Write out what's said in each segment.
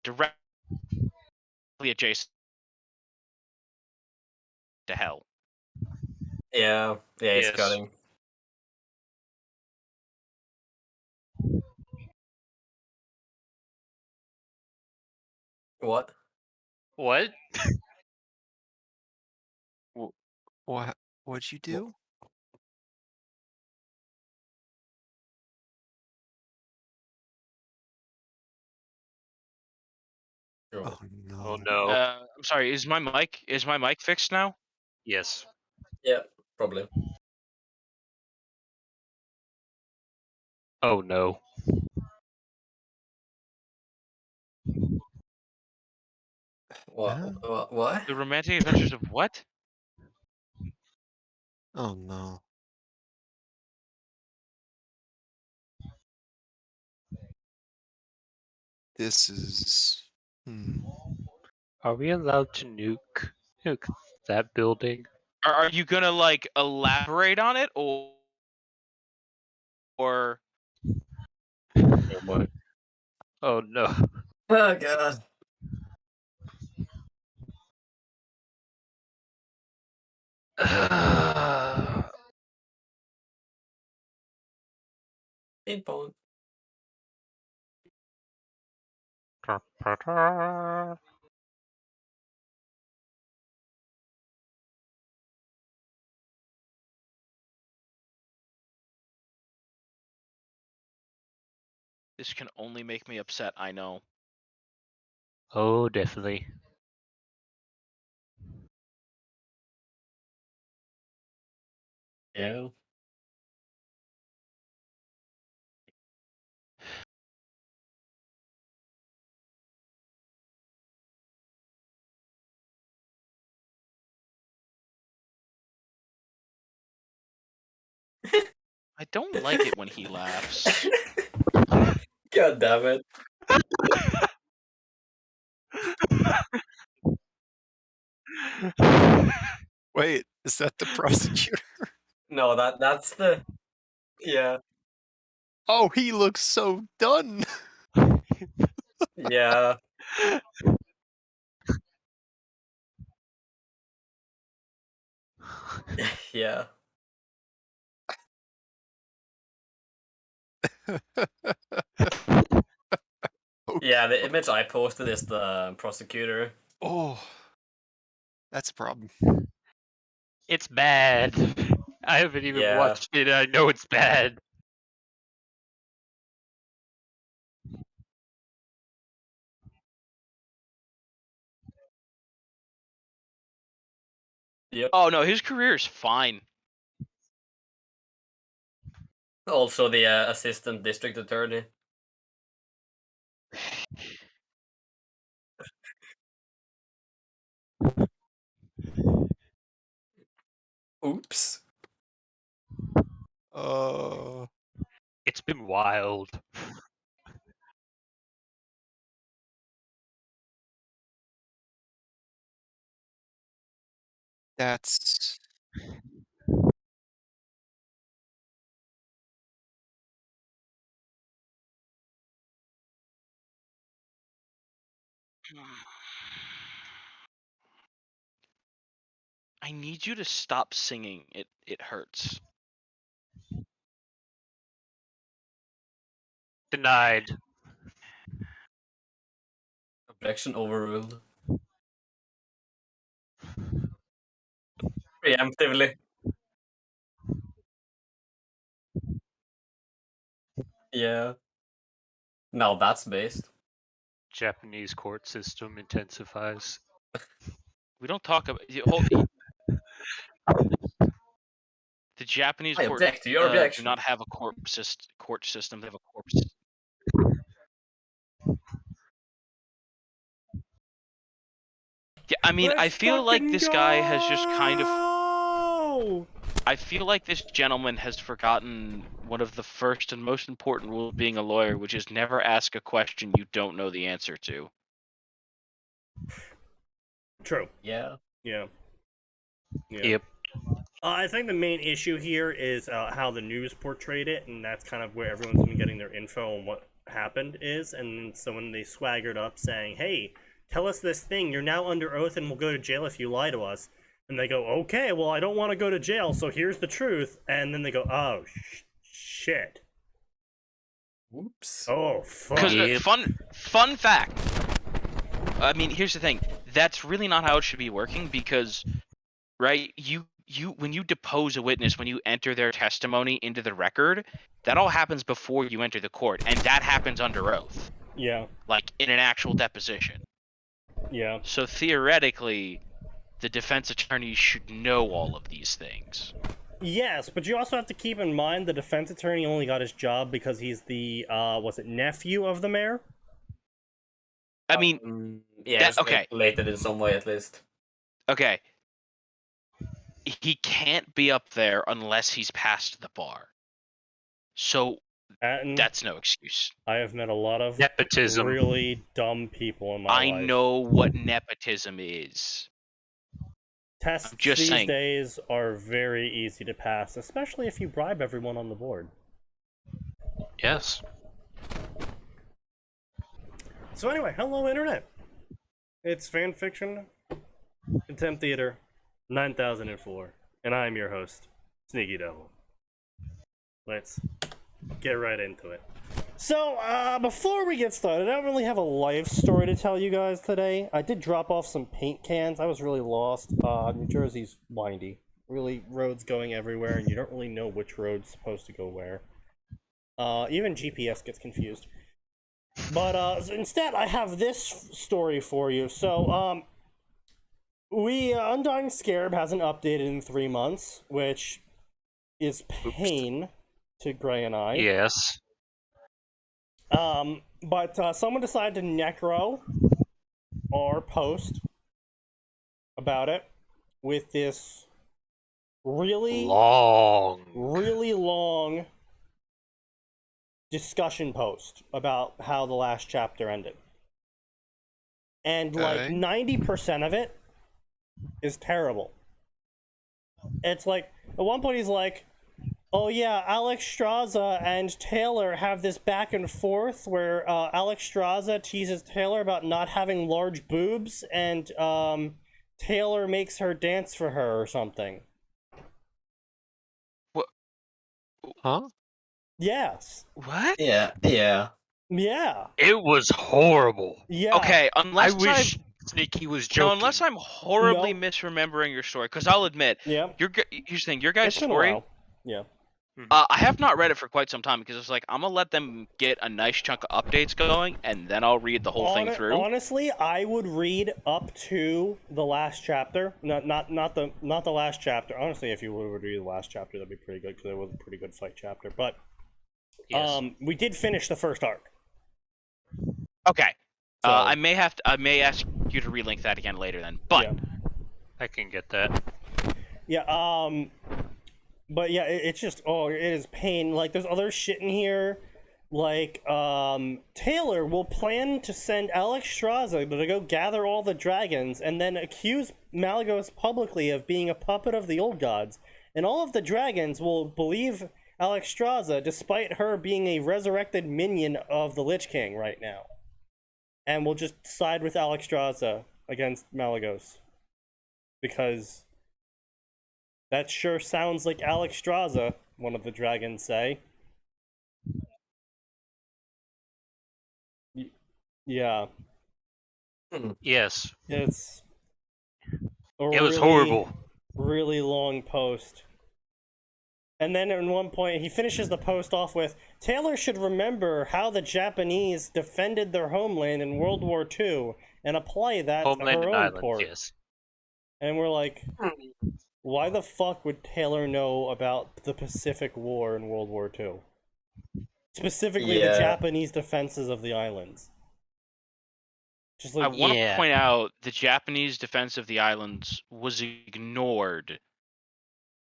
directly adjacent to hell. Yeah, it's Yes. cutting. What? What? What? What'd you do? Oh no. Oh no. I'm sorry. Is my mic fixed now? Yes. Yeah, probably. Oh no. What? Huh? What? The Romantic Adventures of what? Oh no. This is. Are we allowed to nuke that building? Are you gonna like elaborate on it or? Oh my. Oh no. Oh god. Pinball. This can only make me upset. I know. Oh, definitely. Yeah. I don't like it when he laughs. God damn it. Wait, is that the prosecutor? No, that's the. Yeah. Oh, he looks so done. Yeah. Yeah. Yeah, the image I posted is the prosecutor. Oh, that's a problem. It's bad. I haven't even Yeah. watched it. I know it's bad. Yep. Oh no, his career is fine. Also the assistant district attorney. Oops. It's been wild. That's. I need you to stop singing. It hurts. Denied. Objection overruled. Preemptively. Yeah. Now that's based. Japanese court system intensifies. We don't talk about the Japanese I court object to your do objection. not have a court system. They have a corpse. Yeah, I mean, I feel like this guy has just kind of. I feel like this gentleman has forgotten one of the first and most important rules of being a lawyer, which is never ask a question you don't know the answer to. True. Yeah. Yeah. Yep. I think the main issue here is how the news portrayed it, and that's kind of where everyone's been getting their info on what happened is, and so when they swaggered up saying, "Hey, tell us this thing. You're now under oath, and we'll go to jail if you lie to us." And they go, "Okay, well, I don't want to go to jail, so here's the truth." And then they go, "Oh shit! Whoops. Oh fuck!" Because Yep. fun fact. I mean, here's the thing. That's really not how it should be working because, right? You when you depose a witness, when you enter their testimony into the record, that all happens before you enter the court, and that happens under oath, Yeah, like in an actual deposition. yeah. So theoretically, the defense attorney should know all of these things. Yes, but you also have to keep in mind the defense attorney only got his job because he's the was it nephew of the mayor? I mean, Yeah, it's okay. related in some way at least. Okay. He can't be up there unless he's passed the bar. So Atin, that's no excuse. I have met a lot of Nepotism. really dumb people in my I life. know what nepotism is. Tests just these saying. days are very easy to pass, especially if you bribe everyone on the board. Yes. So anyway, hello internet. It's Fanfiction, Contempt Theater, 9004, and I'm your host, SneakyDevil. Let's get right into it. So, before we get started, I don't really have a life story to tell you guys today. I did drop off some paint cans. I was really lost. New Jersey's windy. Really, roads going everywhere, and you don't really know which road's supposed to go where. Even GPS gets confused. But instead, I have this story for you. So, Undying Scarab hasn't updated in 3 months, which is pain to Gray and I. Yes. But someone decided to necro our post about it with this really long discussion post about how the last chapter ended. And like 90% of it is terrible. It's like, at one point he's like, "Oh yeah, Alex Straza and Taylor have this back and forth where Alex Straza teases Taylor about not having large boobs, and Taylor makes her dance for her or something." What? Huh? Yes. What? Yeah. Yeah. It was horrible. Yeah. Okay, I unless wish Sneaky was No, joking. unless I'm horribly No. misremembering your story, because I'll admit, Yeah. here's the thing, your guys' It's been a story, while. Yeah. I have not read it for quite some time, because it's like, I'm gonna let them get a nice chunk of updates going, and then I'll read the whole thing through. Honestly, I would read up to the last chapter. Not the last chapter. Honestly, if you would read the last chapter, that'd be pretty good, because it was a pretty good fight chapter. But Yes. we did finish the first arc. Okay. So, I may ask you to relink that again later then, but... yeah. I can get that. Yeah, but yeah, it's just, it is pain. Like, there's other shit in here. Like, Taylor will plan to send Alex Straza to go gather all the dragons and then accuse Malagos publicly of being a puppet of the old gods. And all of the dragons will believe Alex Straza despite her being a resurrected minion of the Lich King right now. And we'll just side with Alex Straza against Malagos. Because that sure sounds like Alex Straza, one of the dragons say. Yeah. Yes. It's It was horrible. Really long post. And then at one point, he finishes the post off with, "Taylor should remember how the Japanese defended their homeland in World War II and apply that Homeland to her and own Island, port." yes. And we're like, why the fuck would Taylor know about the Pacific War in World War II? Specifically the Japanese defenses of the islands. Just I like, want to point out the Japanese defense of the islands was ignored.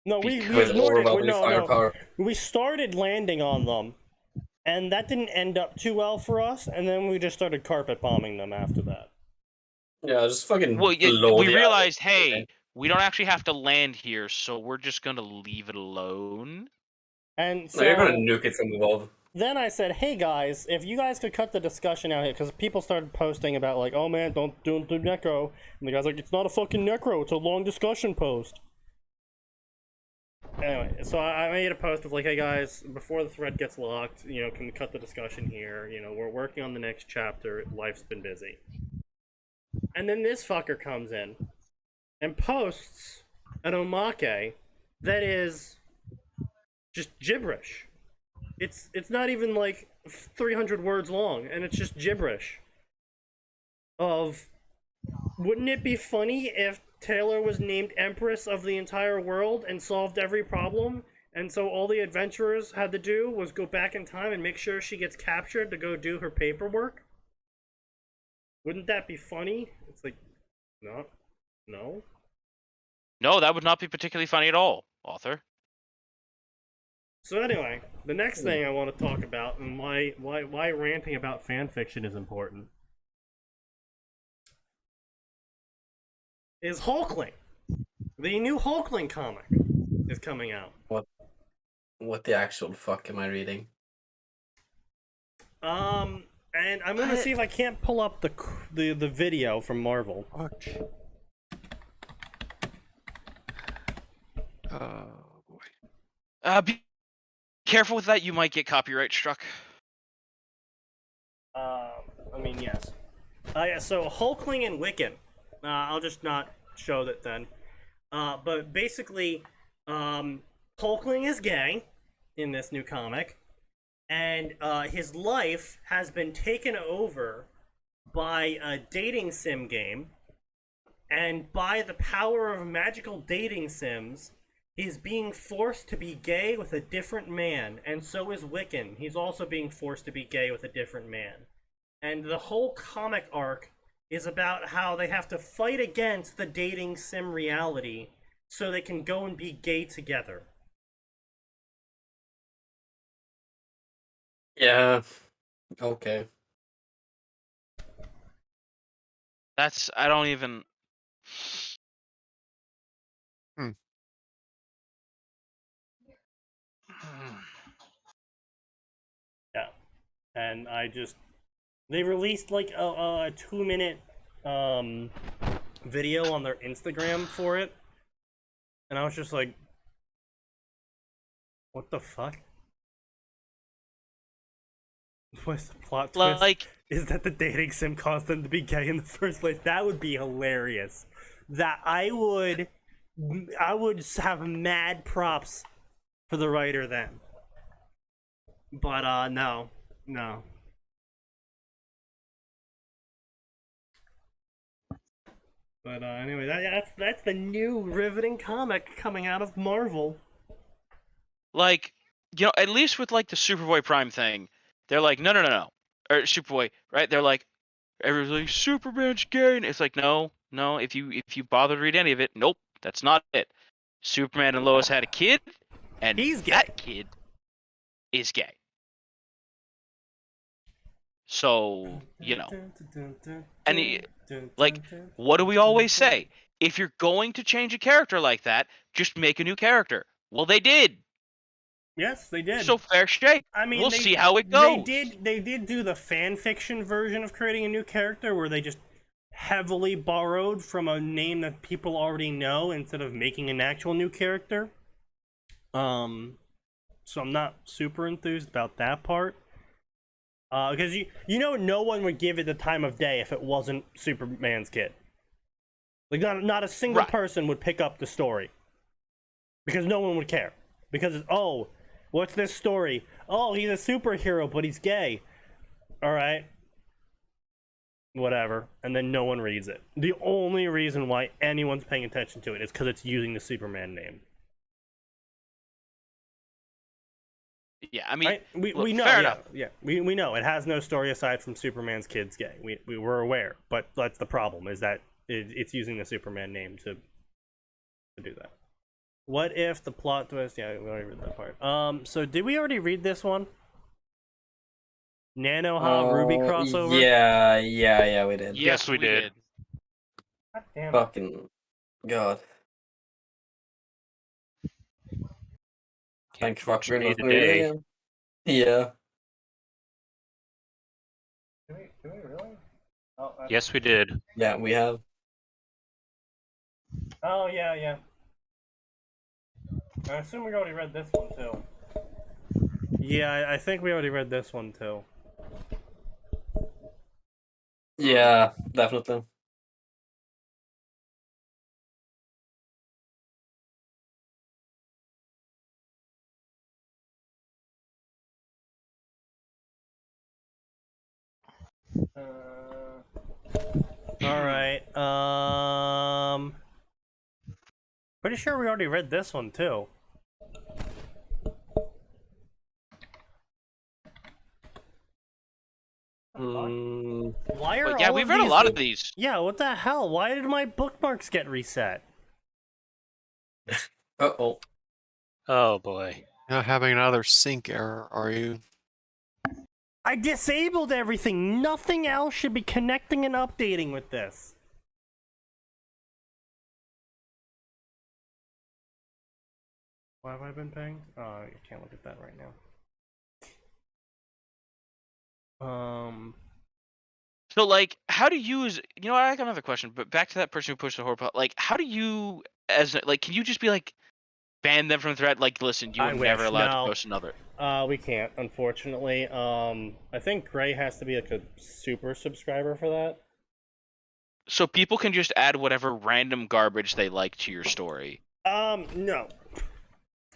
no, we because- ignored it. Overwhelming No. firepower. We started landing on them, and that didn't end up too well for us, and then we just started carpet bombing them after that. Yeah, just fucking Well, blow we the realized, island. hey, we don't actually have to land here, so we're just gonna leave it alone. And No, you're gonna so, nuke it from above. then I said, hey guys, if you guys could cut the discussion out here, because people started posting about like, oh man, don't do necro, and the guy's like, it's not a fucking necro, it's a long discussion post. Anyway, so I made a post of like, hey guys, before the thread gets locked, you know, can we cut the discussion here? You know, we're working on the next chapter. Life's been busy. And then this fucker comes in and posts an omake that is just gibberish. It's not even like 300 words long, and it's just gibberish. Of, wouldn't it be funny if Taylor was named Empress of the entire world and solved every problem, and so all the adventurers had to do was go back in time and make sure she gets captured to go do her paperwork? Wouldn't that be funny? It's like, no. No, that would not be particularly funny at all, author. So anyway, the next thing I want to talk about, and why ranting about fanfiction is important, is Hulkling. The new Hulkling comic is coming out. What the actual fuck am I reading? And I'm gonna see if I can't pull up the video from Marvel. Oh boy. Be careful with that. You might get copyright struck. I mean, yes. Yeah, so Hulkling and Wiccan. I'll just not show that then. But basically, Hulkling is gay in this new comic, and his life has been taken over by a dating sim game, and by the power of magical dating sims, he's being forced to be gay with a different man, and so is Wiccan. He's also being forced to be gay with a different man. And the whole comic arc is about how they have to fight against the dating sim reality so they can go and be gay together. Yeah. Okay. That's I don't even. Yeah. And they released like a 2-minute video on their Instagram for it. And I was just like, what the fuck? What's the plot twist? Like, is that the dating sim caused them to be gay in the first place? That would be hilarious. That I would have mad props for the writer then. But no. But anyway, that's the new riveting comic coming out of Marvel. like, you know, at least with like the Superboy Prime thing, they're like, no, or Superboy, right? They're like, everyone's like, Superman's gay, and it's like, no. If you bother to read any of it, nope, that's not it. Superman and Lois had a kid, and He's gay. that kid is gay. So, you know, and like, what do we always say? If you're going to change a character like that, just make a new character. Well, they did. Yes, they did. So fair shake. I mean, we'll see how it goes. They did do the fan fiction version of creating a new character where they just heavily borrowed from a name that people already know instead of making an actual new character. So I'm not super enthused about that part. Because you know no one would give it the time of day if it wasn't Superman's kid. Like not a single person would pick up the story. Because no one would care. Because it's, oh, what's this story? Oh, he's a superhero, but he's gay. Alright. Whatever. And then no one reads it. The only reason why anyone's paying attention to it is because it's using the Superman name. Yeah, I mean, right? We know. fair Yeah, enough. yeah. We know it has no story aside from Superman's kid's gay. We were aware, but that's the problem, is that it's using the Superman name to do that. What if the plot twist? Yeah, we already read that part. So did we already read this one? Nanoha Ruby crossover. Yeah, we did. Yes, we did. God damn it. Fucking god. Thank fuck for Day not to day. reading it. Yeah. Oh, Yes, we did. Yeah, we have. Oh, yeah. I assume we already read this one, too. Yeah, I think we already read this one, too. Yeah, definitely. Alright, pretty sure we already read this one, too. Why are yeah, all we've of read a these... lot of these. Yeah, what the hell? Why did my bookmarks get reset? Uh-oh. Oh boy. You're not having another sync error, are you? I disabled everything. Nothing else should be connecting and updating with this. Why have I been paying? Oh, you can't look at that right now. So, like, how do you, as you know, I got another question, but back to that person who pushed the horror pot. Like, how do you, as like, can you just be like, ban them from the thread? Like, listen, you I are never wish. allowed No. to post another. We can't, unfortunately. I think Gray has to be like a super subscriber for that. So people can just add whatever random garbage they like to your story. No.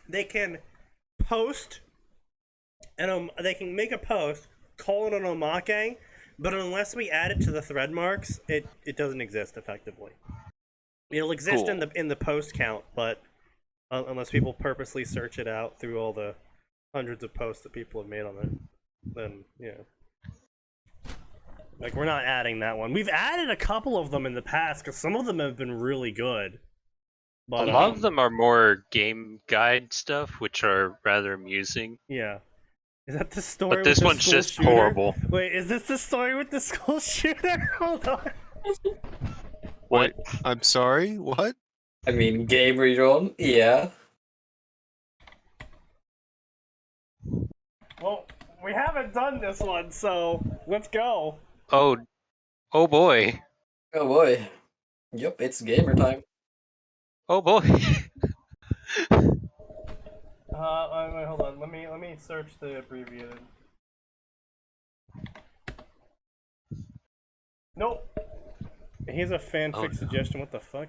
They can post, and they can make a post, call it an omake, but unless we add it to the thread marks, it doesn't exist effectively. It'll exist Cool. in the post count, but unless people purposely search it out through all the hundreds of posts that people have made on it, then yeah. Like, we're not adding that one. We've added a couple of them in the past because some of them have been really good. But A lot of them are more game guide stuff, which are rather amusing. yeah. Is that the story? But this with the one's school just shooter? horrible. Wait, is this the story with the school shooter? Hold on. What? I'm sorry, what? I mean, game rerun, yeah. Well, we haven't done this one, so let's go. Oh boy. Oh boy. Yup, it's gamer time. Oh boy. Wait, hold on. Let me search the abbreviated. Nope. Here's a fanfic suggestion. What the fuck?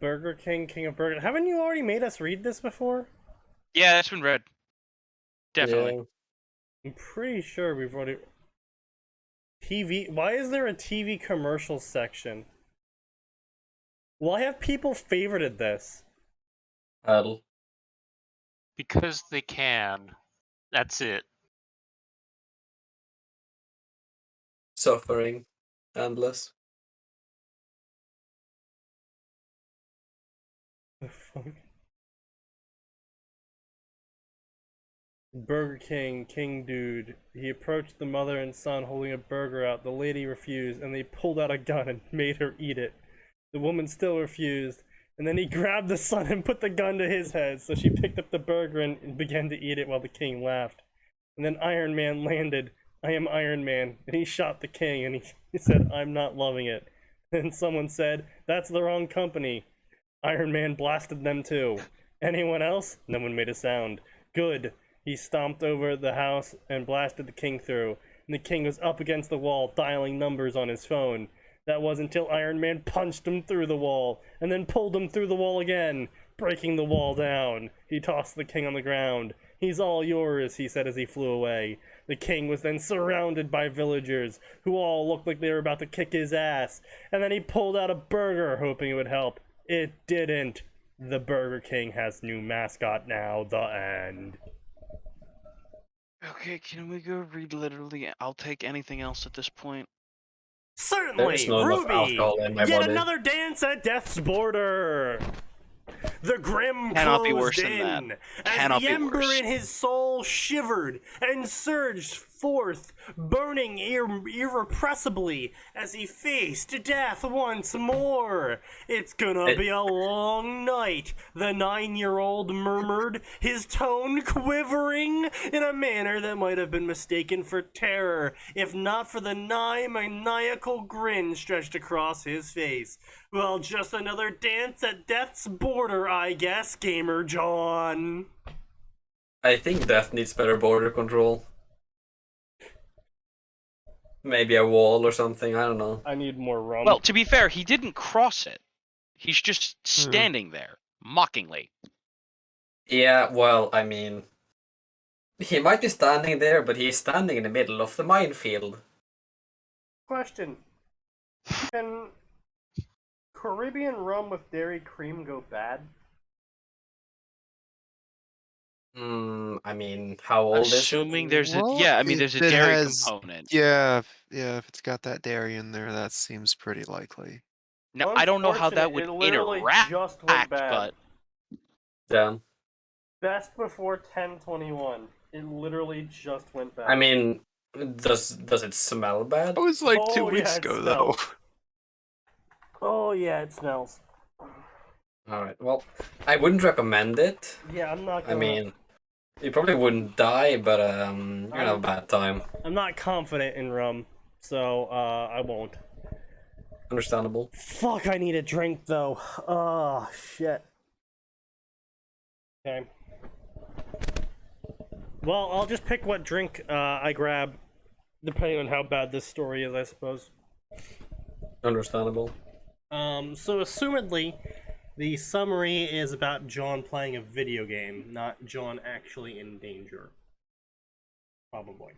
Burger King, King of Burger. Haven't you already made us read this before? Yeah, that's been read. Definitely. Yeah. I'm pretty sure we've already. TV. Why is there a TV commercial section? Why have people favorited this? Paddle. Because they can. That's it. Suffering. Endless. The fuck? Burger King, King Dude. He approached the mother and son holding a burger out. The lady refused, and they pulled out a gun and made her eat it. The woman still refused, and then he grabbed the son and put the gun to his head, so she picked up the burger and began to eat it while the king laughed. And then Iron Man landed. I am Iron Man. And he shot the king, and he said, I'm not loving it. And someone said, that's the wrong company. Iron Man blasted them too. Anyone else? No one made a sound. Good. He stomped over the house and blasted the king through. And the king was up against the wall, dialing numbers on his phone. That was until Iron Man punched him through the wall, and then pulled him through the wall again, breaking the wall down. He tossed the king on the ground. He's all yours, he said as he flew away. The king was then surrounded by villagers, who all looked like they were about to kick his ass. And then he pulled out a burger, hoping it would help. It didn't. The Burger King has new mascot now. The end. Okay, can we go read literally? I'll take anything else at this point. Certainly, There's not enough Ruby! alcohol in my Yet body. another dance at death's border! The grim Cannot be closed worse than that. in, Cannot as the be ember worse. in his soul shivered and surged forth, burning irrepressibly as he faced death once more. It's gonna be a long night, the 9-year-old murmured, his tone quivering in a manner that might have been mistaken for terror, if not for the maniacal grin stretched across his face. Well, just another dance at death's border, I guess, Gamer John. I think Death needs better border control. Maybe a wall or something, I don't know. I need more rum. Well, to be fair, he didn't cross it. He's just standing there, mockingly. Yeah, well, I mean... He might be standing there, but he's standing in the middle of the minefield. Question. Can Caribbean rum with dairy cream go bad? I mean, how old is it? Assuming there's a Well, there's a it dairy has- component. Yeah, if it's got that dairy in there, that seems pretty likely. Now I don't know how that would Unfortunate, it literally interact, just went bad. but Yeah. Best before 10/21. It literally just went bad. I mean, does it smell bad? That was like Oh, 2 yeah, weeks it ago, though. smells. Oh yeah, it smells. Alright, well, I wouldn't recommend it. Yeah, I'm not I gonna... mean, you probably wouldn't die, but you're gonna have a bad time. I'm not confident in rum, so I won't. Understandable. Fuck, I need a drink though. Oh shit. Okay. Well, I'll just pick what drink I grab, depending on how bad this story is, I suppose. Understandable. So assumedly, the summary is about John playing a video game, not John actually in danger. Probably.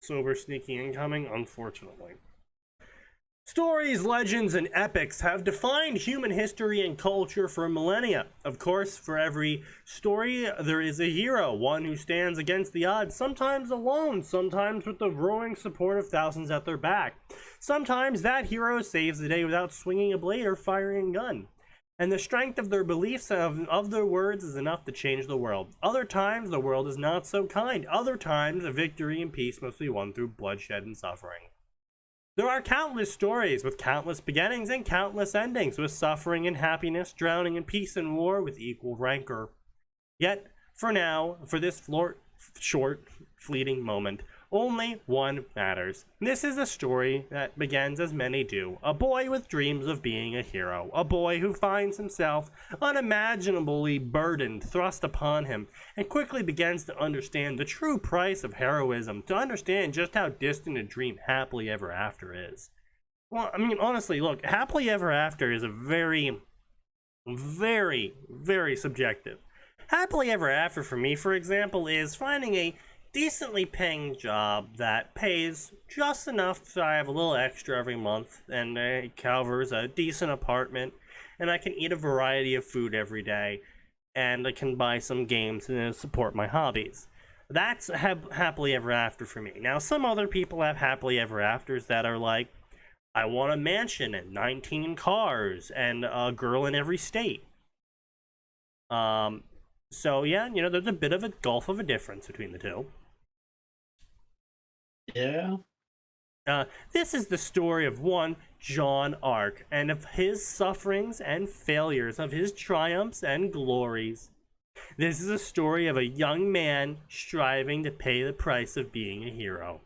Sober, sneaky incoming, unfortunately. Stories, legends, and epics have defined human history and culture for millennia. Of course, for every story, there is a hero, one who stands against the odds, sometimes alone, sometimes with the roaring support of thousands at their back. Sometimes that hero saves the day without swinging a blade or firing a gun. And the strength of their beliefs and of their words is enough to change the world. Other times, the world is not so kind. Other times, a victory and peace must be won through bloodshed and suffering. There are countless stories with countless beginnings and countless endings, with suffering and happiness, drowning in peace and war with equal rancor. Yet, for now, for this short, fleeting moment, only one matters. This is a story that begins as many do. A boy with dreams of being a hero. A boy who finds himself unimaginably burdened thrust upon him, and quickly begins to understand the true price of heroism, to understand just how distant a dream happily ever after is. Well, I mean, honestly, look, happily ever after is a very, very, very subjective. Happily ever after for me, for example, is finding a decently paying job that pays just enough so I have a little extra every month, and it covers a decent apartment, and I can eat a variety of food every day, and I can buy some games and support my hobbies. That's happily ever after for me. Now, some other people have happily ever afters that are like, I want a mansion and 19 cars and a girl in every state. So yeah, you know, there's a bit of a gulf of a difference between the two. Yeah. This is the story of one John Ark, and of his sufferings and failures, of his triumphs and glories. This is a story of a young man striving to pay the price of being a hero.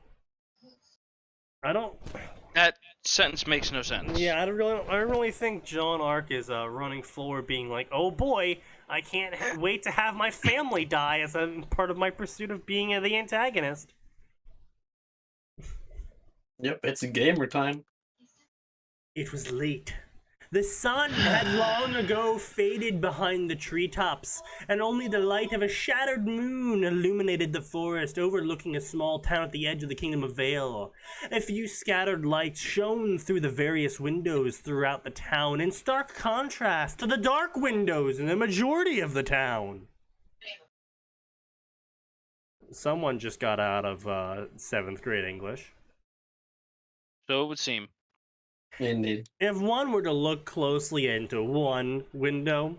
that sentence makes no sense. Yeah, I don't really think John Ark is running forward, being like, "Oh boy, I can't wait to have my family die as a part of my pursuit of being the antagonist." Yep, it's a gamer time. It was late. The sun had long ago faded behind the treetops, and only the light of a shattered moon illuminated the forest overlooking a small town at the edge of the Kingdom of Vale. A few scattered lights shone through the various windows throughout the town, in stark contrast to the dark windows in the majority of the town. Someone just got out of 7th grade English. So it would seem. Indeed. If one were to look closely into one window,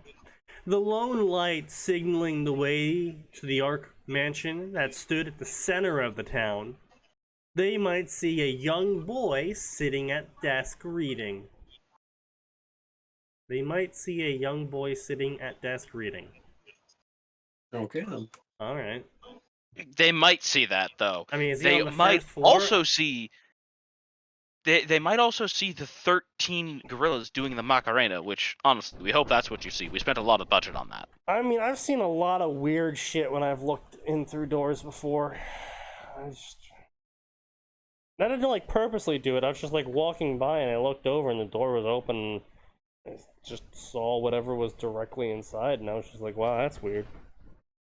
the lone light signaling the way to the Ark mansion that stood at the center of the town, they might see a young boy sitting at desk reading. They might see a young boy sitting at desk reading. Okay then. Alright. They might see that though. I mean, is he They on the might first floor? also see. They might also see the 13 gorillas doing the Macarena, which honestly, we hope that's what you see. We spent a lot of budget on that. I mean, I've seen a lot of weird shit when I've looked in through doors before. I didn't like purposely do it. I was just like walking by and I looked over and the door was open. And I just saw whatever was directly inside, and I was just like, "Wow, that's weird."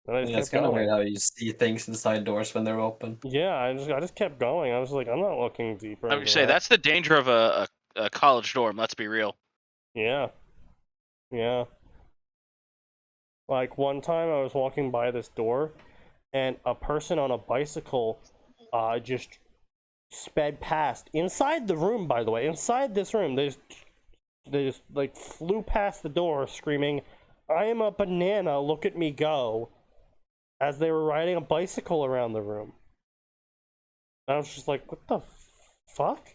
And I just Yeah, it's kept kind of going. weird how you see things inside doors when they're open. Yeah, I just kept going. I was like, I'm not looking deeper. I would into say that. that's the danger of a college dorm. Let's be real. Yeah. Yeah. Like one time I was walking by this door and a person on a bicycle just sped past inside the room, by the way. Inside this room, they just like flew past the door screaming, "I am a banana, look at me go," as they were riding a bicycle around the room. And I was just like, what the fuck?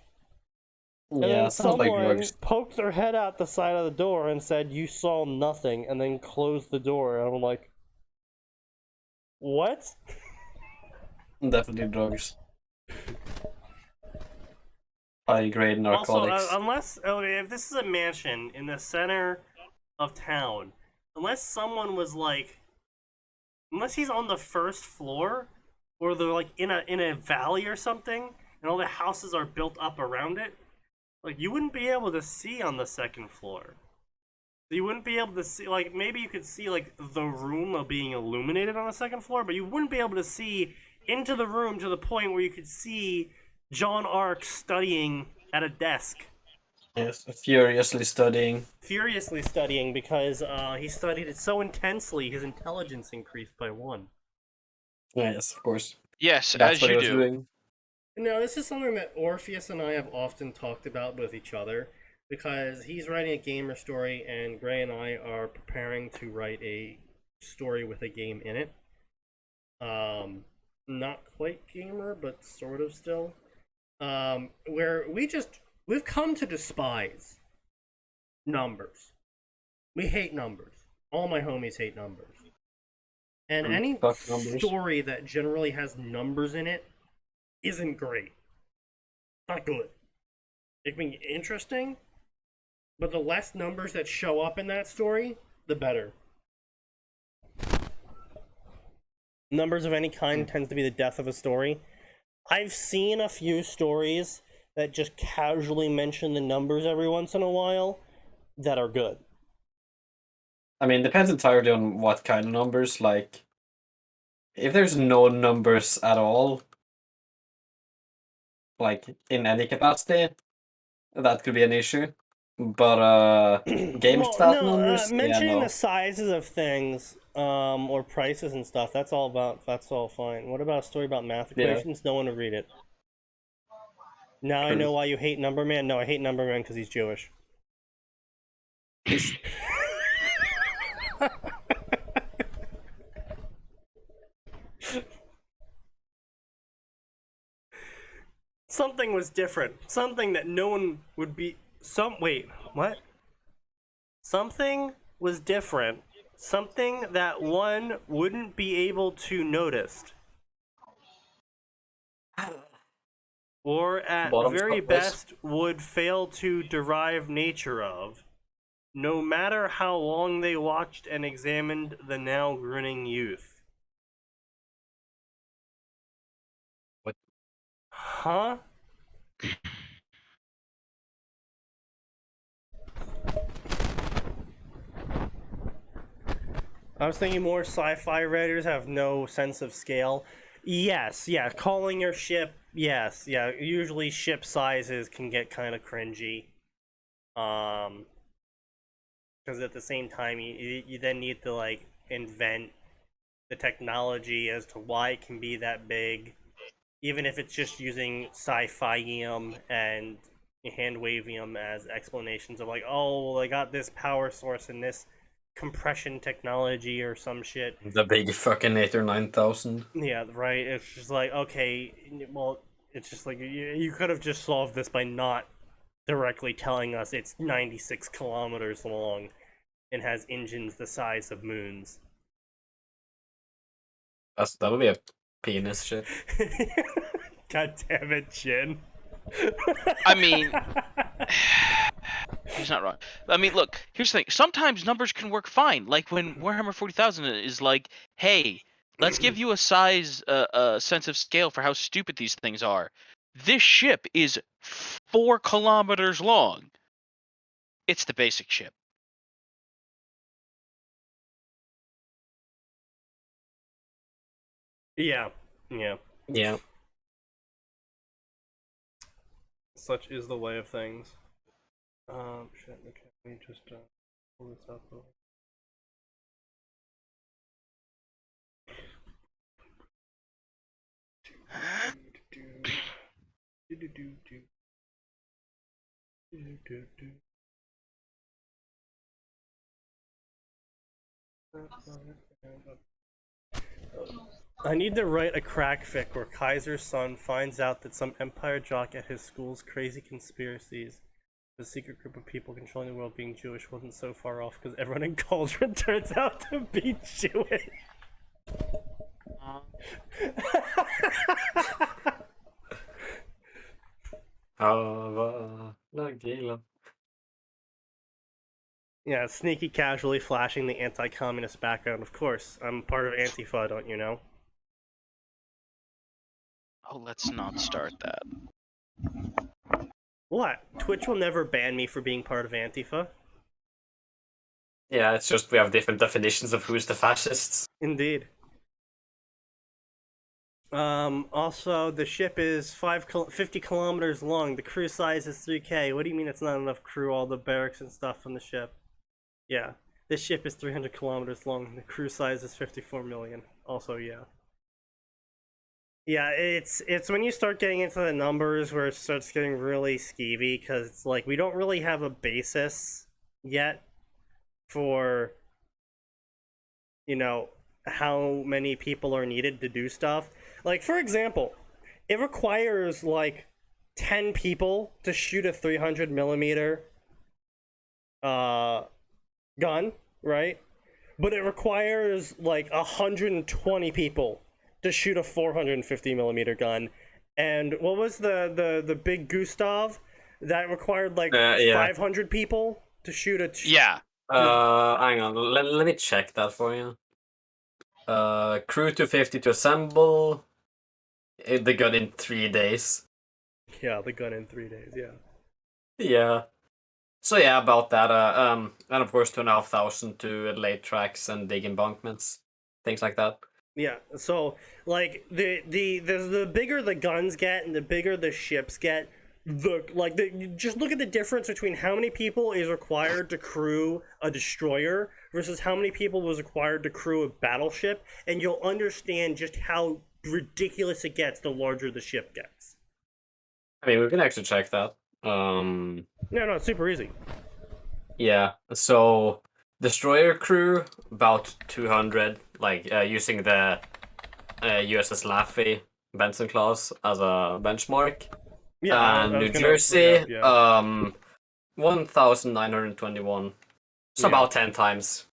And Yeah, then sounds like someone drugs. poked their head out the side of the door and said, "You saw nothing," and then closed the door. And I'm like, what? Definitely drugs. High grade narcotics. Also, unless if this is a mansion in the center of town, unless someone was like, unless he's on the first floor, or they're like in a valley or something, and all the houses are built up around it, like you wouldn't be able to see on the second floor. You wouldn't be able to see, like, maybe you could see like the room of being illuminated on the second floor, but you wouldn't be able to see into the room to the point where you could see John Ark studying at a desk. Yes, furiously studying. Furiously studying because he studied it so intensely his intelligence increased by 1. Yes, of course. Yes, That's as what he you was do. doing. No, this is something that Orpheus and I have often talked about with each other, because he's writing a gamer story and Gray and I are preparing to write a story with a game in it. Not quite gamer, but sort of still. Where we've come to despise numbers. We hate numbers. All my homies hate numbers. And any Fuck numbers. story that generally has numbers in it isn't great. Not good. It can be interesting, but the less numbers that show up in that story, the better. Numbers of any kind tends to be the death of a story. I've seen a few stories that just casually mention the numbers every once in a while that are good. I mean, depends entirely on what kind of numbers. Like, if there's no numbers at all, like in any capacity, that could be an issue. But game Well, stat no, numbers, yeah, mentioning no. the sizes of things, or prices and stuff, that's all fine. What about a story about math Yeah. equations? No one would read it. Now I True. know why you hate Number Man. No, I hate Number Man because he's Jewish. He's- Something was different. Something that no one would be. Wait, what? Something was different. Something that one wouldn't be able to notice. Or at Bottom very spot, please. best would fail to derive nature of, no matter how long they watched and examined the now grinning youth. What? Huh? I was thinking more sci-fi writers have no sense of scale. Yes, yeah, calling your ship, yes, yeah, usually ship sizes can get kind of cringy. Because at the same time, you then need to, like, invent the technology as to why it can be that big, even if it's just using sci-fi-ium and hand-wavium as explanations of, like, oh, well, I got this power source in this compression technology or some shit. The big fucking 8 or 9,000. Yeah, right. It's just like, okay, well, it's just like you could have just solved this by not directly telling us it's 96 kilometers long and has engines the size of moons. That'll be a penis ship. God damn it, Jin. I mean, he's not wrong. I mean, look, here's the thing. Sometimes numbers can work fine. Like when Warhammer 40,000 is like, hey, let's give you a sense of scale for how stupid these things are. This ship is 4 kilometers long. It's the basic ship. Yeah. Yeah. Such is the way of things. Shit, okay, let me just pull this up. I need to write a crack fic where Kaiser's son finds out that some Empire jock at his school's crazy conspiracies. The secret group of people controlling the world being Jewish wasn't so far off because everyone in Cauldron turns out to be Jewish. Yeah, sneaky casually flashing the anti-communist background. Of course, I'm part of Antifa, don't you know? Oh, let's not start that. What? Twitch will never ban me for being part of Antifa? Yeah, it's just we have different definitions of who's the fascists. Indeed. Also, the ship is 50 kilometers long. The crew size is 3K. What do you mean it's not enough crew? All the barracks and stuff on the ship. Yeah. This ship is 300 kilometers long. The crew size is 54 million. Also, yeah. Yeah, it's when you start getting into the numbers where it starts getting really skeevy, because it's like we don't really have a basis yet for, you know, how many people are needed to do stuff. Like, for example, it requires like 10 people to shoot a 300 millimeter gun, right? But it requires like 120 people to shoot a 450 millimeter gun. And what was the big Gustav that required like 500 people to shoot a Yeah. Hang on, let me check that for you. Crew 250 to assemble. The gun in 3 days. Yeah, the gun in 3 days, yeah. Yeah. So yeah, about that. And of course 2,500 to lay tracks and dig embankments, things like that. Yeah, so like the bigger the guns get and the bigger the ships get, just look at the difference between how many people is required to crew a destroyer versus how many people was required to crew a battleship, and you'll understand just how ridiculous it gets the larger the ship gets. I mean, we can actually check that. No, it's super easy. Yeah, so destroyer crew about 200, like using the USS Laffey Benson class as a benchmark. Yeah, and New Jersey, 1,921. So about 10 times.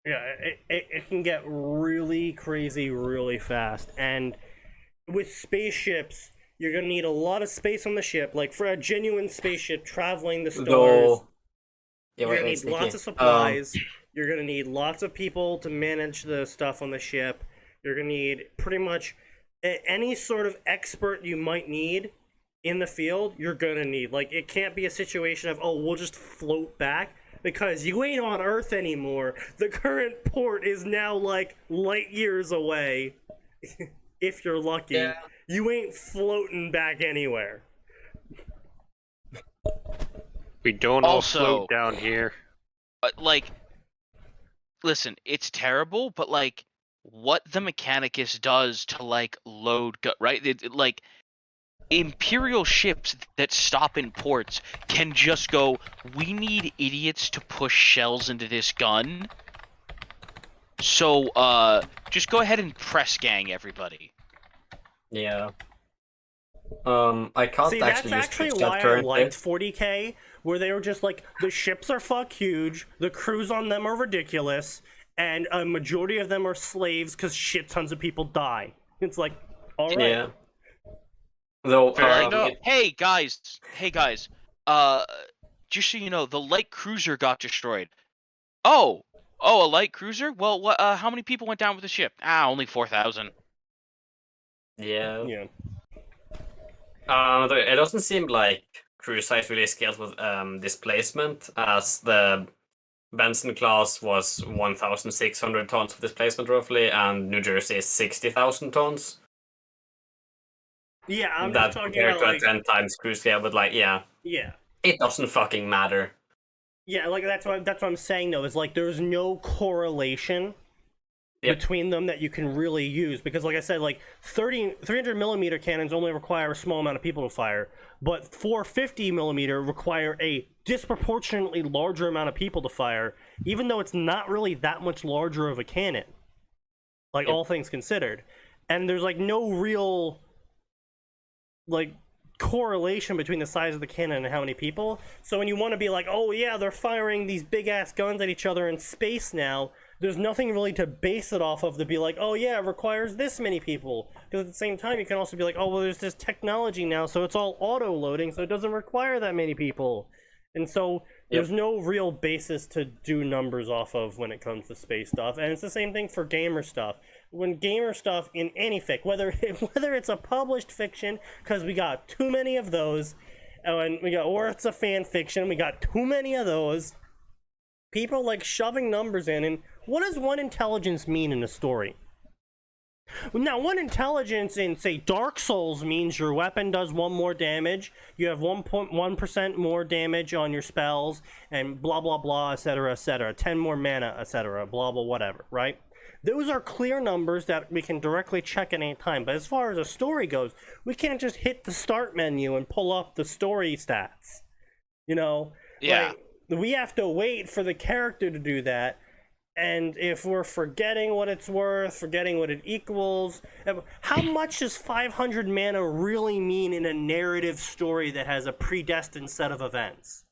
Yeah, it can get really crazy really fast. And with spaceships, you're going to need a lot of space on the ship. Like, for a genuine spaceship traveling the stars, you're going to need lots of supplies. You're going to need lots of people to manage the stuff on the ship. You're going to need pretty much any sort of expert you might need in the field, you're going to need. Like, it can't be a situation of, oh, we'll just float back, because you ain't on Earth anymore. The current port is now, like, light years away, if you're lucky. Yeah. You ain't floating back anywhere. We don't Also, all float down here. Like, listen, it's terrible, but like, what the Mechanicus does to like load, right? Imperial ships that stop in ports can just go, we need idiots to push shells into this gun. So, just go ahead and press gang everybody. Yeah. I can't See, actually that's use actually Twitch why chat I currently. liked 40K, where they were just like, the ships are fuck huge, the crews on them are ridiculous, and a majority of them are slaves because shit tons of people die. It's like, alright. Yeah. Though, Fair enough. Hey guys, just so you know, the light cruiser got destroyed. Oh, a light cruiser? Well, what? How many people went down with the ship? Only 4,000. yeah. Yeah. It doesn't seem like crew size really scales with displacement, as the Benson class was 1,600 tons of displacement roughly, and New Jersey is 60,000 tons. Yeah, I'm That just talking compared about, to like, a 10 times crew scale, but like, yeah, yeah. it doesn't fucking matter. Yeah, like, that's what I'm saying, though, is, like, there's no correlation Yep. between them that you can really use, because, like I said, like, 300mm cannons only require a small amount of people to fire, but 450mm require a disproportionately larger amount of people to fire, even though it's not really that much larger of a cannon, like, Yep. all things considered. And there's, like, no real, like, correlation between the size of the cannon and how many people. So when you want to be like, oh yeah, they're firing these big ass guns at each other in space now, there's nothing really to base it off of to be like, oh yeah, it requires this many people. Because at the same time, you can also be like, oh well, there's this technology now, so it's all auto loading, so it doesn't require that many people. And so there's no real basis to do numbers off of when it comes to space stuff. And it's the same thing for gamer stuff. When gamer stuff in any fic, whether it's a published fiction, because we got too many of those, or it's a fan fiction, we got too many of those. People like shoving numbers in, and what does one intelligence mean in a story? Now, one intelligence in, say, Dark Souls means your weapon does 1 more damage, you have 1.1% more damage on your spells, and blah blah blah, etc., 10 more mana, etc., blah blah whatever, right? Those are clear numbers that we can directly check at any time, but as far as a story goes, we can't just hit the start menu and pull up the story stats. You know? Yeah. Like, we have to wait for the character to do that. And if we're forgetting what it's worth, forgetting what it equals, how much does 500 mana really mean in a narrative story that has a predestined set of events?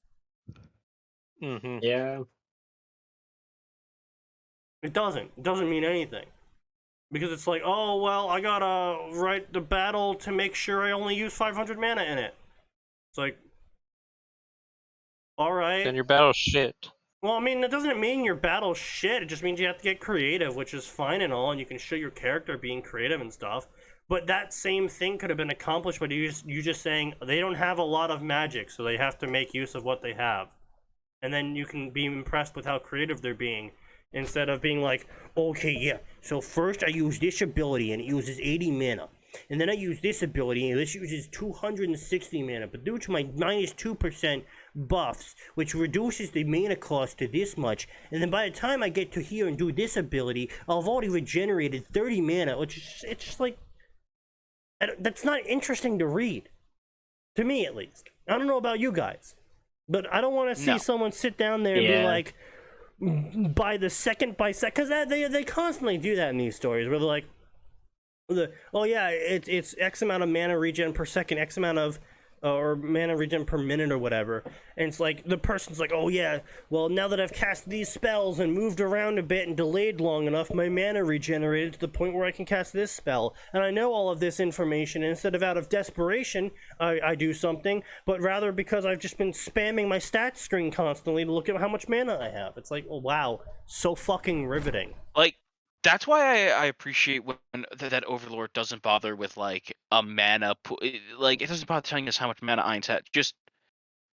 Mm-hmm. Yeah. It doesn't. It doesn't mean anything. Because it's like, oh, well, I gotta write the battle to make sure I only use 500 mana in it. It's like, alright. Then your battle's shit. Well, I mean, that doesn't mean your battle's shit. It just means you have to get creative, which is fine and all, and you can show your character being creative and stuff. But that same thing could have been accomplished by you just saying, they don't have a lot of magic, so they have to make use of what they have. And then you can be impressed with how creative they're being, instead of being like, okay, yeah, so first I use this ability, and it uses 80 mana. And then I use this ability, and this uses 260 mana, but due to my minus 2% buffs, which reduces the mana cost to this much, and then by the time I get to here and do this ability, I've already regenerated 30 mana, which is, it's just like, that's not interesting to read. To me, at least. I don't know about you guys, but I don't want to see someone sit down there and be like, by second, because they constantly do that in these stories, where they're like, oh yeah, it's X amount of mana regen per second, X amount of or mana regen per minute or whatever, and it's like the person's like, oh yeah, well now that I've cast these spells and moved around a bit and delayed long enough, my mana regenerated to the point where I can cast this spell, and I know all of this information, and instead of out of desperation I do something, but rather because I've just been spamming my stats screen constantly to look at how much mana I have. It's like, oh wow, so fucking riveting. Like, that's why I appreciate when that Overlord doesn't bother with like a mana like, it doesn't bother telling us how much mana Ainz had. Just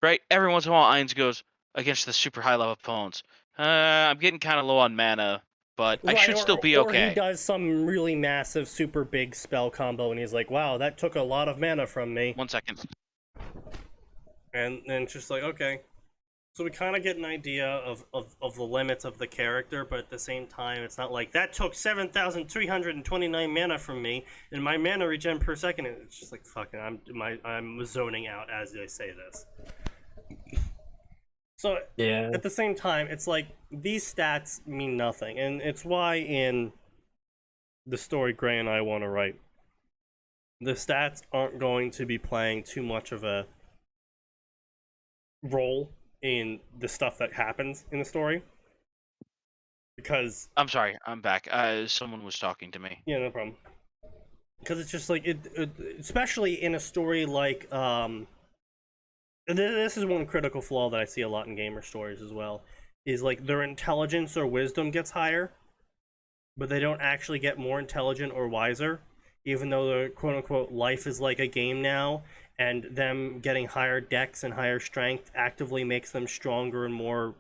right, every once in a while Ainz goes against the super high level opponents. I'm getting kind of low on mana, but I should still be okay. Or he does some really massive, super big spell combo, and he's like, wow, that took a lot of mana from me. 1 second. And then it's just like, okay. So we kind of get an idea of the limits of the character, but at the same time, it's not like, that took 7,329 mana from me, and my mana regen per second. It's just like, fucking, I'm zoning out as I say this. So, Yeah. at the same time, it's like, these stats mean nothing, and it's why in the story Gray and I want to write, the stats aren't going to be playing too much of a role in the stuff that happens in the story, because I'm sorry, I'm back. Someone was talking to me. yeah, no problem. Because it's just like especially in a story like this is one critical flaw that I see a lot in gamer stories as well, is like their intelligence or wisdom gets higher, but they don't actually get more intelligent or wiser, even though their quote unquote life is like a game now. And them getting higher dex and higher strength actively makes them stronger and more,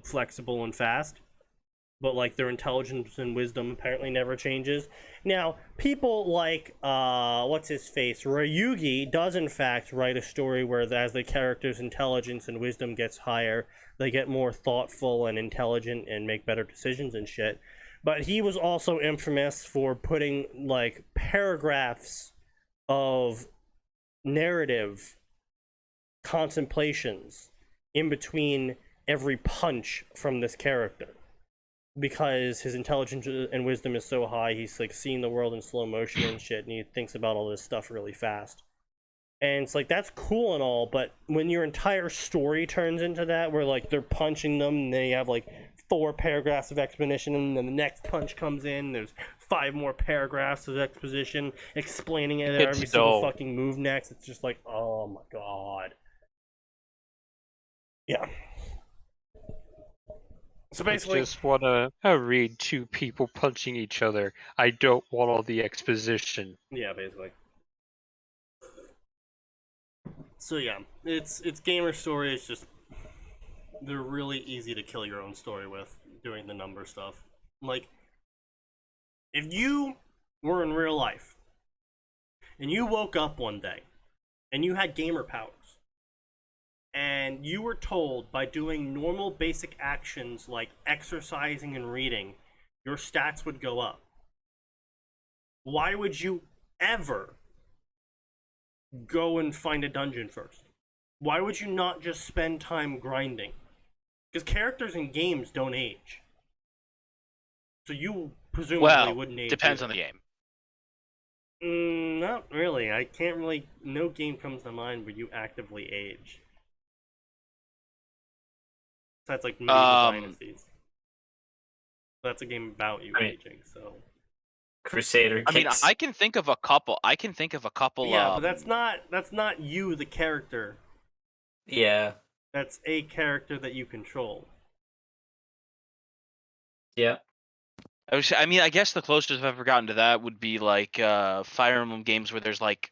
flexible and fast. But like their intelligence and wisdom apparently never changes. Now, people like what's his face, Ryugi does in fact write a story where as the character's intelligence and wisdom gets higher, they get more thoughtful and intelligent and make better decisions and shit. But he was also infamous for putting like paragraphs of narrative contemplations in between every punch from this character, because his intelligence and wisdom is so high. He's like seeing the world in slow motion and shit, and he thinks about all this stuff really fast. And it's like, that's cool and all, but when your entire story turns into that, where like they're punching them and they have like 4 paragraphs of exposition, and then the next punch comes in, there's 5 more paragraphs of exposition explaining it every single fucking move next. It's just like, oh my god. Yeah. So basically, I just want to read 2 people punching each other. I don't want all the exposition. yeah, basically. So yeah, it's gamer story. It's just, they're really easy to kill your own story with doing the number stuff. Like, if you were in real life and you woke up one day and you had gamer powers, and you were told by doing normal basic actions like exercising and reading, your stats would go up, why would you ever go and find a dungeon first? Why would you not just spend time grinding? Because characters in games don't age. So you presumably wouldn't age. Depends either. on the game. Not really. I can't really. No game comes to mind where you actively age. That's like Medieval Dynasties. That's a game about you aging. So. Crusader I mean, kicks. I can think of a couple. Yeah, but that's not you, the character. Yeah. That's a character that you control. Yeah. I mean, I guess the closest I've ever gotten to that would be like Fire Emblem games where there's like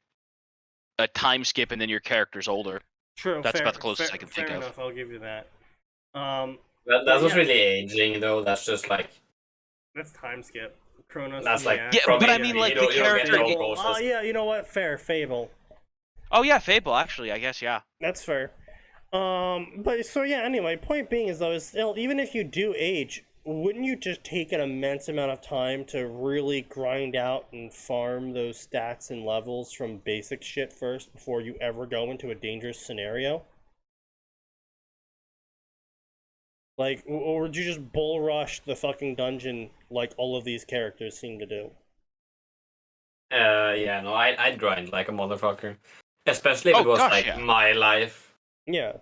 a time skip and then your character's older. True. That's about the closest I can think fair of. enough. I'll give you that. That was really aging though. That's just like. That's time skip. Chronos. That's like. Yeah, from but a- I mean, like, you the don't get character- the whole Oh, process. yeah, you know what? Fair. Fable. Oh yeah, Fable. Actually, I guess yeah. That's fair. But so yeah. Anyway, point being is though, is still, even if you do age, wouldn't you just take an immense amount of time to really grind out and farm those stats and levels from basic shit first before you ever go into a dangerous scenario? Like, or would you just bull rush the fucking dungeon like all of these characters seem to do? Yeah, no, I'd grind like a motherfucker. Especially if it was gosh, like yeah. my life. Yeah.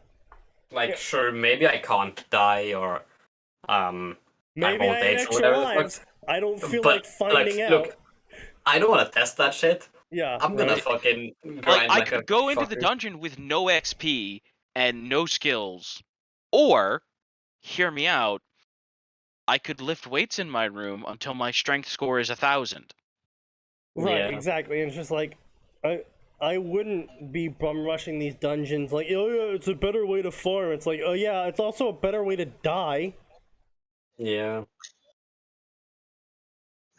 Like, Yeah. sure, maybe I can't die or Maybe old I had age or extra whatever the fuck. lives. I don't feel But, like finding out. Look, I don't want to test that shit. Yeah. I'm gonna right. fucking grind Like, I like a could go into the fucker. dungeon with no XP and no skills, or, hear me out, I could lift weights in my room until my strength score is 1,000. Right, Yeah. exactly. And it's just like, I wouldn't be bum rushing these dungeons like, oh yeah, it's a better way to farm. It's like, oh yeah, it's also a better way to die. Yeah.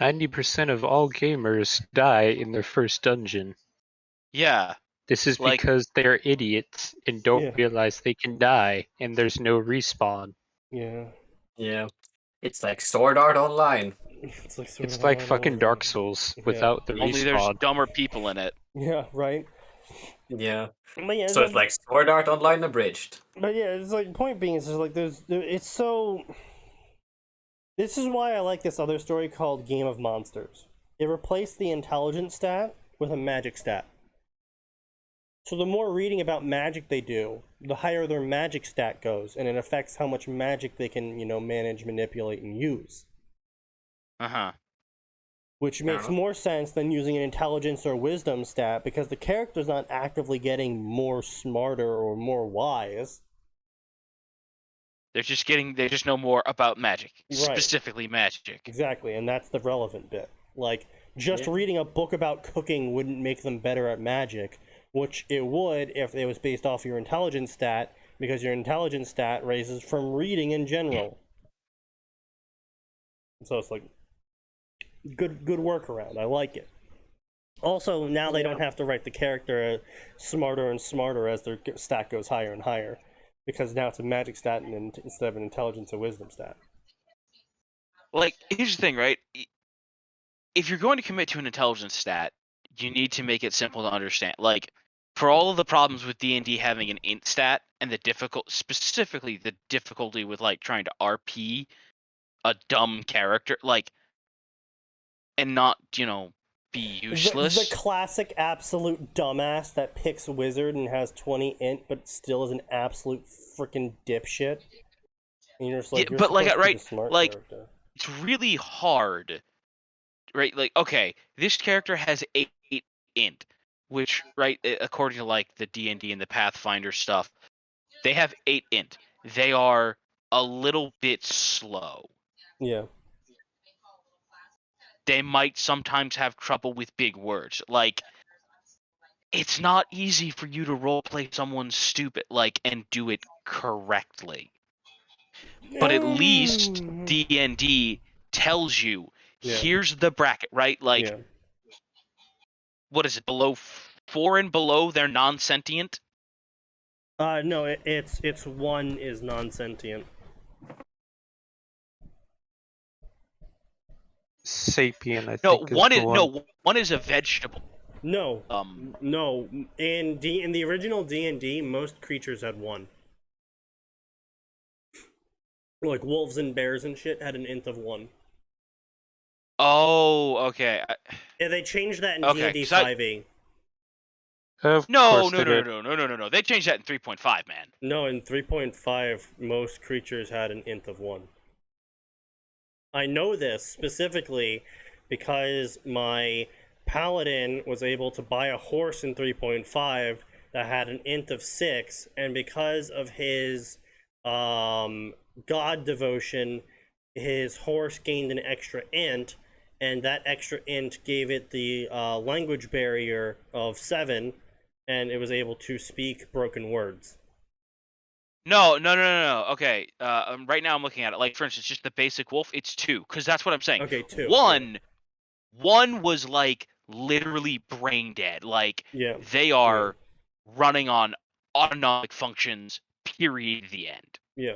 90% of all gamers die in their first dungeon. Yeah. This is Like- because they're idiots and don't Yeah. realize they can die, and there's no respawn. Yeah. Yeah. It's like Sword Art Online. It's like, sort It's of like how I fucking know. Dark Souls without the only there's respawn. dumber people in it. Yeah, right. Yeah. But yeah, So it's like Sword Art Online abridged. But yeah, it's like point being is just like it's so. This is why I like this other story called Game of Monsters. It replaced the intelligence stat with a magic stat. So the more reading about magic they do, the higher their magic stat goes, and it affects how much magic they can, manage, manipulate, and use. Uh-huh. Which makes Uh-huh. more sense than using an intelligence or wisdom stat, because the character's not actively getting more smarter or more wise. They just know more about magic. Right. Specifically magic. Exactly, and that's the relevant bit. Like, just Yeah. reading a book about cooking wouldn't make them better at magic, which it would if it was based off your intelligence stat, because your intelligence stat raises from reading in general. So it's like, good workaround. I like it. Also, now they don't have to write the character smarter and smarter as their stat goes higher and higher, because now it's a magic stat instead of an intelligence or wisdom stat. Like, here's the thing, right? If you're going to commit to an intelligence stat, you need to make it simple to understand. Like, for all of the problems with D&D having an int stat and specifically the difficulty with like trying to RP a dumb character, like, and not, be useless. The classic absolute dumbass that picks wizard and has 20 int but still is an absolute freaking dipshit. And you're just like, Yeah, you're but, like, supposed to be right, the smart like, character. It's really hard, right? Like, okay, this character has 8 int, which, right, according to like the D&D and the Pathfinder stuff, they have 8 int. They are a little bit slow. Yeah. They might sometimes have trouble with big words. Like, it's not easy for you to roleplay someone stupid, like, and do it correctly. But at least D&D tells you, Yeah. here's the bracket, right? Like, Yeah. what is it, below 4 and below, they're non-sentient? No, it's 1 is non-sentient. Sapien, I No, think, one is is the one. no, one is a vegetable. No. No. In the original D&D, most creatures had 1. Like wolves and bears and shit had an int of 1. Oh, okay. Yeah, they changed that in Okay, D&D 'cause I- 5e. Of No, course no, they no, did. no, no, no, no, no. They changed that in 3.5, man. No, in 3.5, most creatures had an int of 1. I know this specifically because my paladin was able to buy a horse in 3.5 that had an int of 6, and because of his god devotion, his horse gained an extra int, and that extra int gave it the language barrier of 7, and it was able to speak broken words. No, no, no, no, no. Okay. Right now I'm looking at it. Like, for instance, just the basic wolf, it's 2, because that's what I'm saying. Okay, 2. One was like literally brain dead. Like, Yeah. they are running on autonomic functions. Period. The end. Yeah,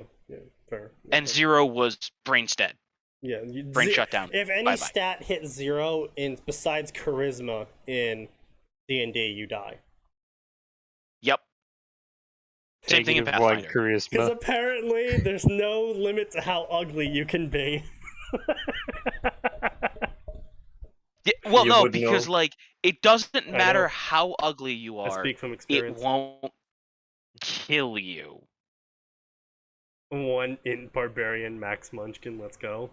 fair. And 0 was brain dead. Yeah, Brain shut down. If any Bye-bye. stat hits 0 in besides charisma in D&D, you die. Yep. Same thing in Negative 1 Pathfinder. Because charisma. apparently there's no limit to how ugly you can be. Yeah, well, You no, would because know. like it doesn't I matter know. how ugly you I are, speak from it experience. won't kill you. 1 in Barbarian, Max Munchkin, let's go.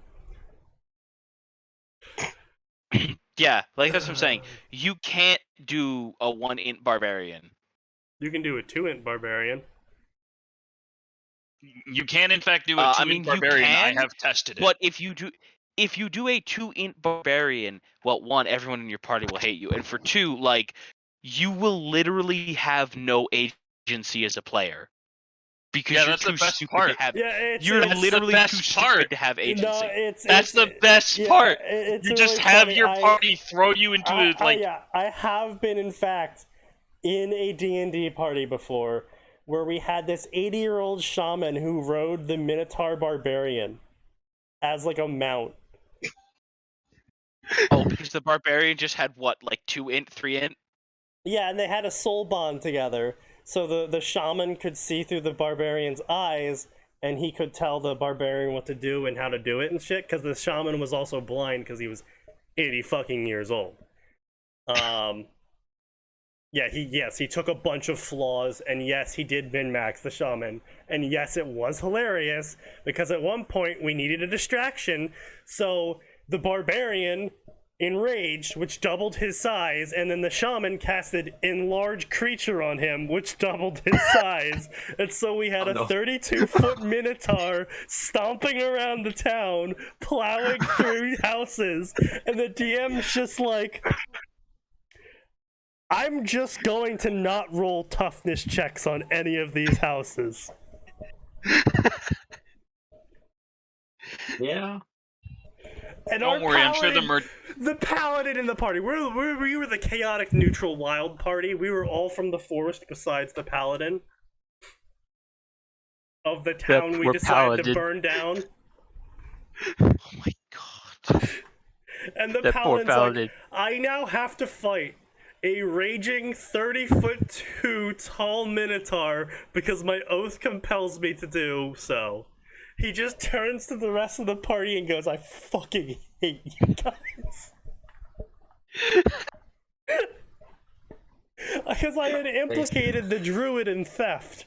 Yeah, like that's what I'm saying. You can't do a 1 int barbarian. You can do a 2 in Barbarian. You can in fact do a I 2 mean, int you barbarian. I can, have tested it. But if you do a 2 int barbarian, well, 1, everyone in your party will hate you, and for 2, like, you will literally have no agency as a player because Yeah, you're that's the too best stupid part. to have. Yeah, You're That's the literally best too part. stupid to have agency. No, That's the best yeah, part. it's You just really have funny. your party throw you into it like I have been, in fact, in a D&D party before where we had this 80-year-old shaman who rode the Minotaur Barbarian as like a mount. Oh, because the barbarian just had what, like 2 int, 3 int? Yeah, and they had a soul bond together, so the shaman could see through the barbarian's eyes, and he could tell the barbarian what to do and how to do it and shit, because the shaman was also blind because he was 80 fucking years old. Yeah, he took a bunch of flaws, and yes, he did min-max the shaman, and yes, it was hilarious, because at one point we needed a distraction, so the barbarian enraged, which doubled his size, and then the shaman casted enlarge creature on him, which doubled his size, and so we had a 32-foot minotaur stomping around the town, plowing through houses, and the DM's just like, I'm just going to not roll toughness checks on any of these houses. Yeah. And Don't worry, I'm sure the paladin in the party, we were the chaotic neutral wild party. We were all from the forest besides the paladin of the town we decided to burn down. Oh my god. And the That poor paladin's paladin. like, I now have to fight a raging 30'2" tall minotaur because my oath compels me to do so. He just turns to the rest of the party and goes, I fucking hate you guys. Because I had implicated the druid in theft.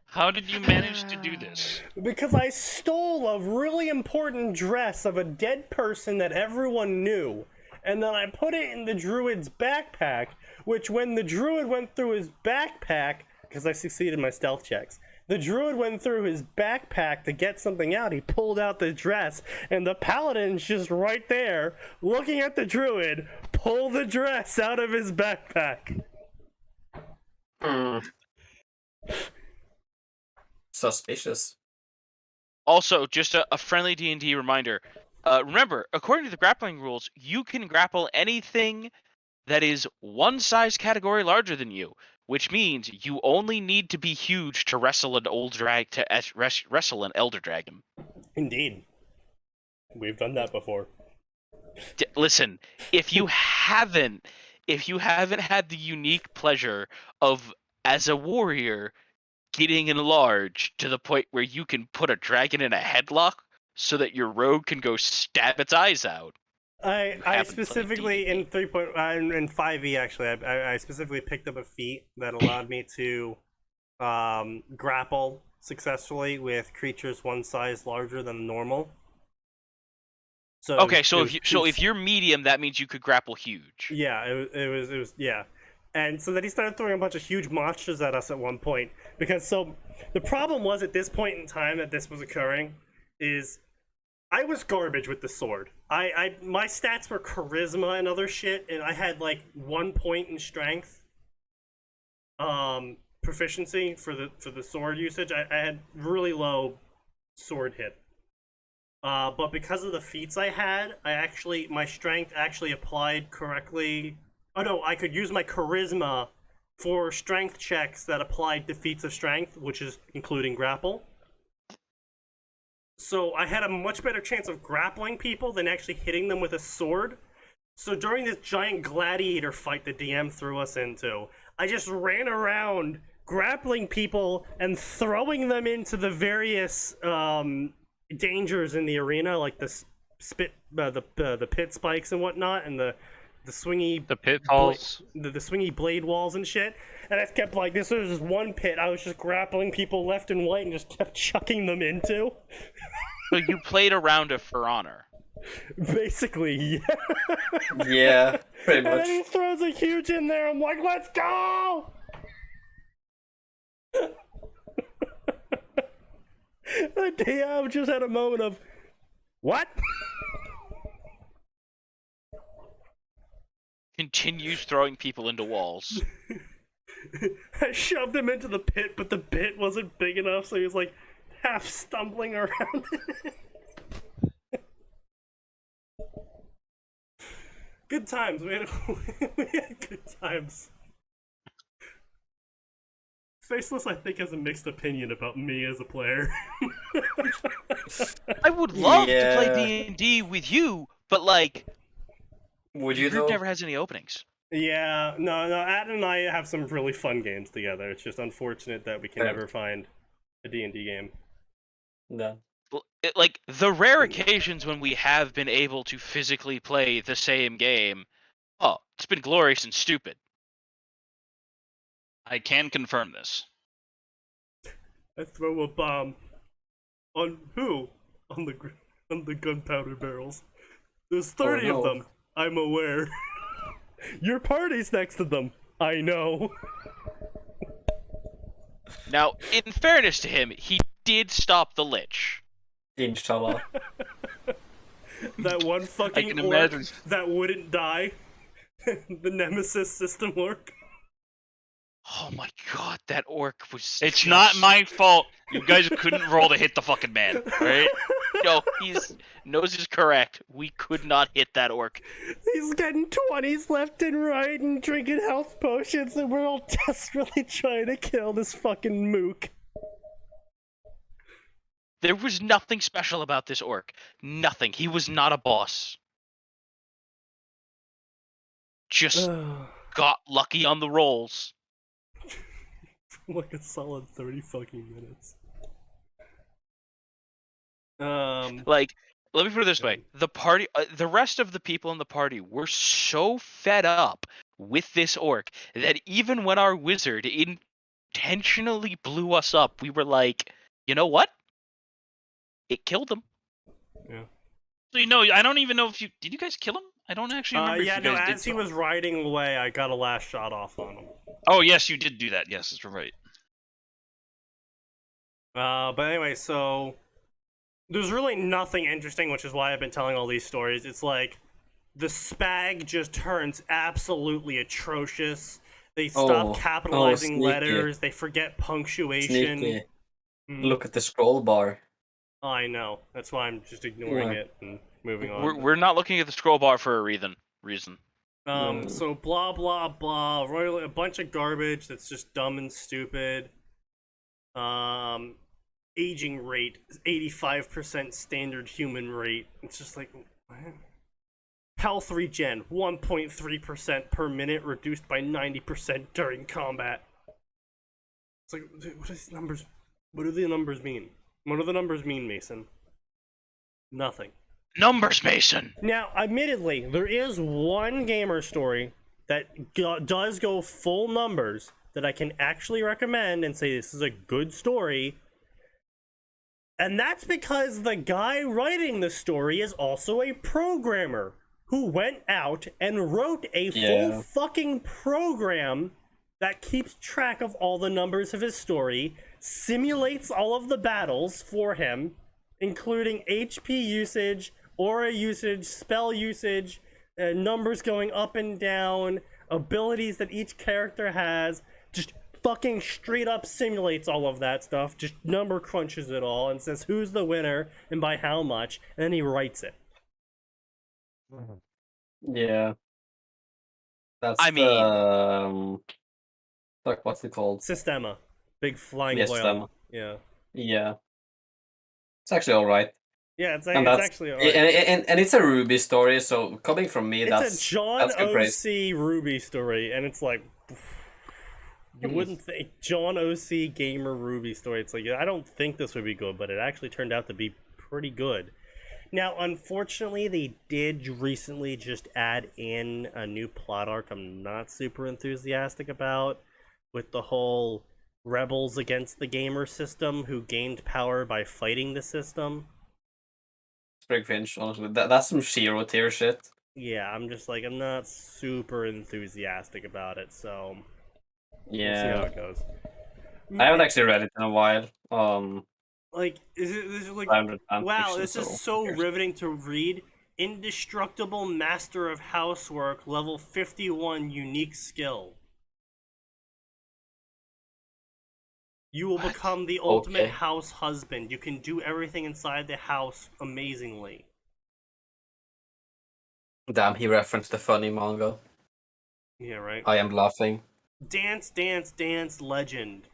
How did you manage to do this? Because I stole a really important dress of a dead person that everyone knew, and then I put it in the druid's backpack, which when the druid went through his backpack, because I succeeded in my stealth checks, the druid went through his backpack to get something out, he pulled out the dress, and the paladin's just right there, looking at the druid, pull the dress out of his backpack. Suspicious. Also, just a friendly D&D reminder. Remember, according to the grappling rules, you can grapple anything that is one size category larger than you, which means you only need to be huge to wrestle an wrestle an elder dragon. Indeed. We've done that before. Listen, if you haven't had the unique pleasure of, as a warrior, getting enlarged to the point where you can put a dragon in a headlock so that your rogue can go stab its eyes out. I haven't specifically played in 3. In 5e actually, I specifically picked up a feat that allowed me to grapple successfully with creatures one size larger than normal. So Okay, if you're medium, that means you could grapple huge. Yeah, it was yeah. And so then he started throwing a bunch of huge monsters at us at one point. Because so the problem was at this point in time that this was occurring is I was garbage with the sword. My stats were charisma and other shit, and I had like 1 point in strength. Proficiency for the sword usage. I had really low sword hit. But because of the feats I had, my strength actually applied correctly. Oh no, I could use my charisma for strength checks that applied to feats of strength, which is including grapple. So I had a much better chance of grappling people than actually hitting them with a sword. So during this giant gladiator fight the DM threw us into, I just ran around grappling people and throwing them into the various dangers in the arena, like the pit spikes and whatnot, and the swingy pitfalls, the swingy blade walls and shit. And I kept like, this was just one pit I was just grappling people left and right and just kept chucking them into. So you played a round of For Honor. Basically, yeah. Yeah, pretty And much. then he throws a huge in there. I'm like, let's go! The DM just had a moment of, what? Continues throwing people into walls. I shoved him into the pit, but the pit wasn't big enough, so he was like half stumbling around. Good times. We had good times. Faceless, I think, has a mixed opinion about me as a player. I would love to play Yeah. D&D with you, but like, Would your you group though? never has any openings. Yeah, no, Adam and I have some really fun games together. It's just unfortunate that we can Fair. never find a D&D game. No. Like, the rare occasions when we have been able to physically play the same game, oh, it's been glorious and stupid. I can confirm this. I throw a bomb on who? On the gunpowder barrels. There's 30 Oh, of no. them. I'm aware. Your party's next to them. I know. Now, in fairness to him, he did stop the Lich. Inshallah. That one fucking can orc imagine. that wouldn't die. The Nemesis system orc. Oh my god, that orc was. It's not my fault. You guys couldn't roll to hit the fucking man, right? No, his nose is correct. We could not hit that orc. He's getting 20s left and right and drinking health potions, and we're all desperately trying to kill this fucking mook. There was nothing special about this orc. Nothing. He was not a boss. Just got lucky on the rolls. Like a solid 30 fucking minutes. Like, let me put it this way: the party, the rest of the people in the party were so fed up with this orc that even when our wizard intentionally blew us up, we were like, you know what? It killed him. So, you know, I don't even know if you did. You guys kill him? I don't actually remember yeah, if you no, guys did. as he was riding away, I got a last shot off on him. Oh yes, you did do that. Yes, that's right. But anyway, so there's really nothing interesting, which is why I've been telling all these stories. It's like the spag just turns absolutely atrocious. They stop capitalizing sneaky. letters. They forget punctuation. Sneaky. Mm. Look at the scroll bar. I know. That's why I'm just ignoring it and moving on. We're not looking at the scroll bar for a reason. So blah blah blah, royally a bunch of garbage that's just dumb and stupid. Aging rate is 85% standard human rate. It's just like, what? Health regen 1.3% per minute, reduced by 90% during combat. It's like, what are these numbers? What do the numbers mean? What do the numbers mean, Mason? Nothing. Numbers, Mason. Now, admittedly, there is one gamer story that does go full numbers that I can actually recommend and say this is a good story. And that's because the guy writing the story is also a programmer who went out and wrote a full fucking program that keeps track of all the numbers of his story, simulates all of the battles for him, including HP usage, aura usage, spell usage, numbers going up and down, abilities that each character has, just fucking straight up simulates all of that stuff, just number crunches it all and says who's the winner and by how much, and then he writes it. Yeah. That's like, what's it called? Systema. Big flying Yes, whale. Systema. Yeah. Yeah. It's actually alright. Yeah, it's And actually alright. And it's a Ruby story, so coming from me, It's a John that's good praise. OC Ruby story, and it's like, you wouldn't think John OC gamer Ruby story. It's like, I don't think this would be good, but it actually turned out to be pretty good. Now, unfortunately, they did recently just add in a new plot arc I'm not super enthusiastic about, with the whole rebels against the gamer system who gained power by fighting the system. Sprigfinch, honestly. That's some Shiro tier shit. Yeah, I'm just like, I'm not super enthusiastic about it, so we'll see how Yeah. it goes. I haven't actually read it in a while. Like, this is like, I haven't read wow, Fanfiction, this is so so who cares? riveting to read. Indestructible Master of Housework, level 51, unique skill. You will become the ultimate Okay. house husband. You can do everything inside the house amazingly. Damn, he referenced the funny manga. Yeah, right. I am laughing. Dance, dance, dance, legend.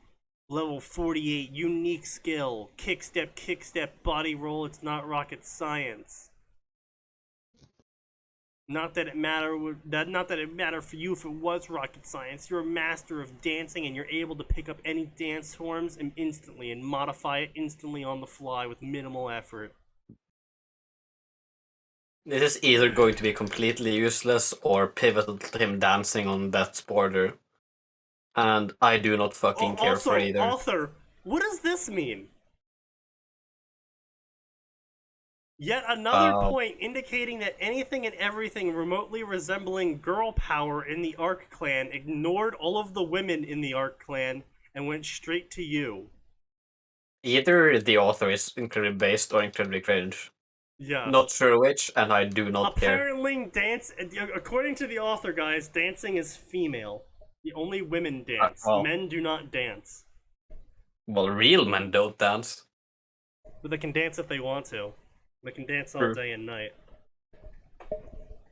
Level 48, unique skill. Kick step, body roll. It's not rocket science. Not that it matter for you if it was rocket science. You're a master of dancing, and you're able to pick up any dance forms instantly and modify it instantly on the fly with minimal effort. This is either going to be completely useless or pivotal to him dancing on death's border. And I do not fucking care for either. Author, what does this mean? Yet another point indicating that anything and everything remotely resembling girl power in the Ark clan ignored all of the women in the Ark clan and went straight to you. Either the author is incredibly based or incredibly cringe. Yeah. Not sure which, and I do not care. Apparently, according to the author, guys, dancing is female. The only women dance. Oh. Men do not dance. Well, real men don't dance. But they can dance if they want to. They can dance all True. day and night.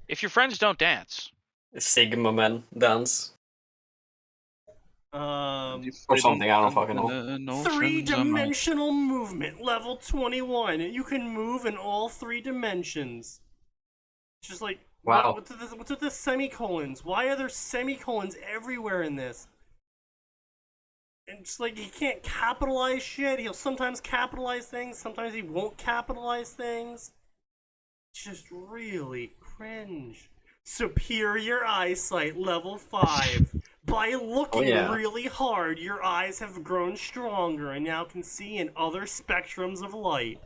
If your friends don't dance, Sigma men dance. Or something, I don't fucking know. Three-dimensional movement, level 21. You can move in all 3 dimensions. Just like, wow. What's with the semicolons? Why are there semicolons everywhere in this? And just like, he can't capitalize shit. He'll sometimes capitalize things, sometimes he won't capitalize things. It's just really cringe. Superior eyesight, level 5. By looking really hard, your eyes have grown stronger and now can see in other spectrums of light.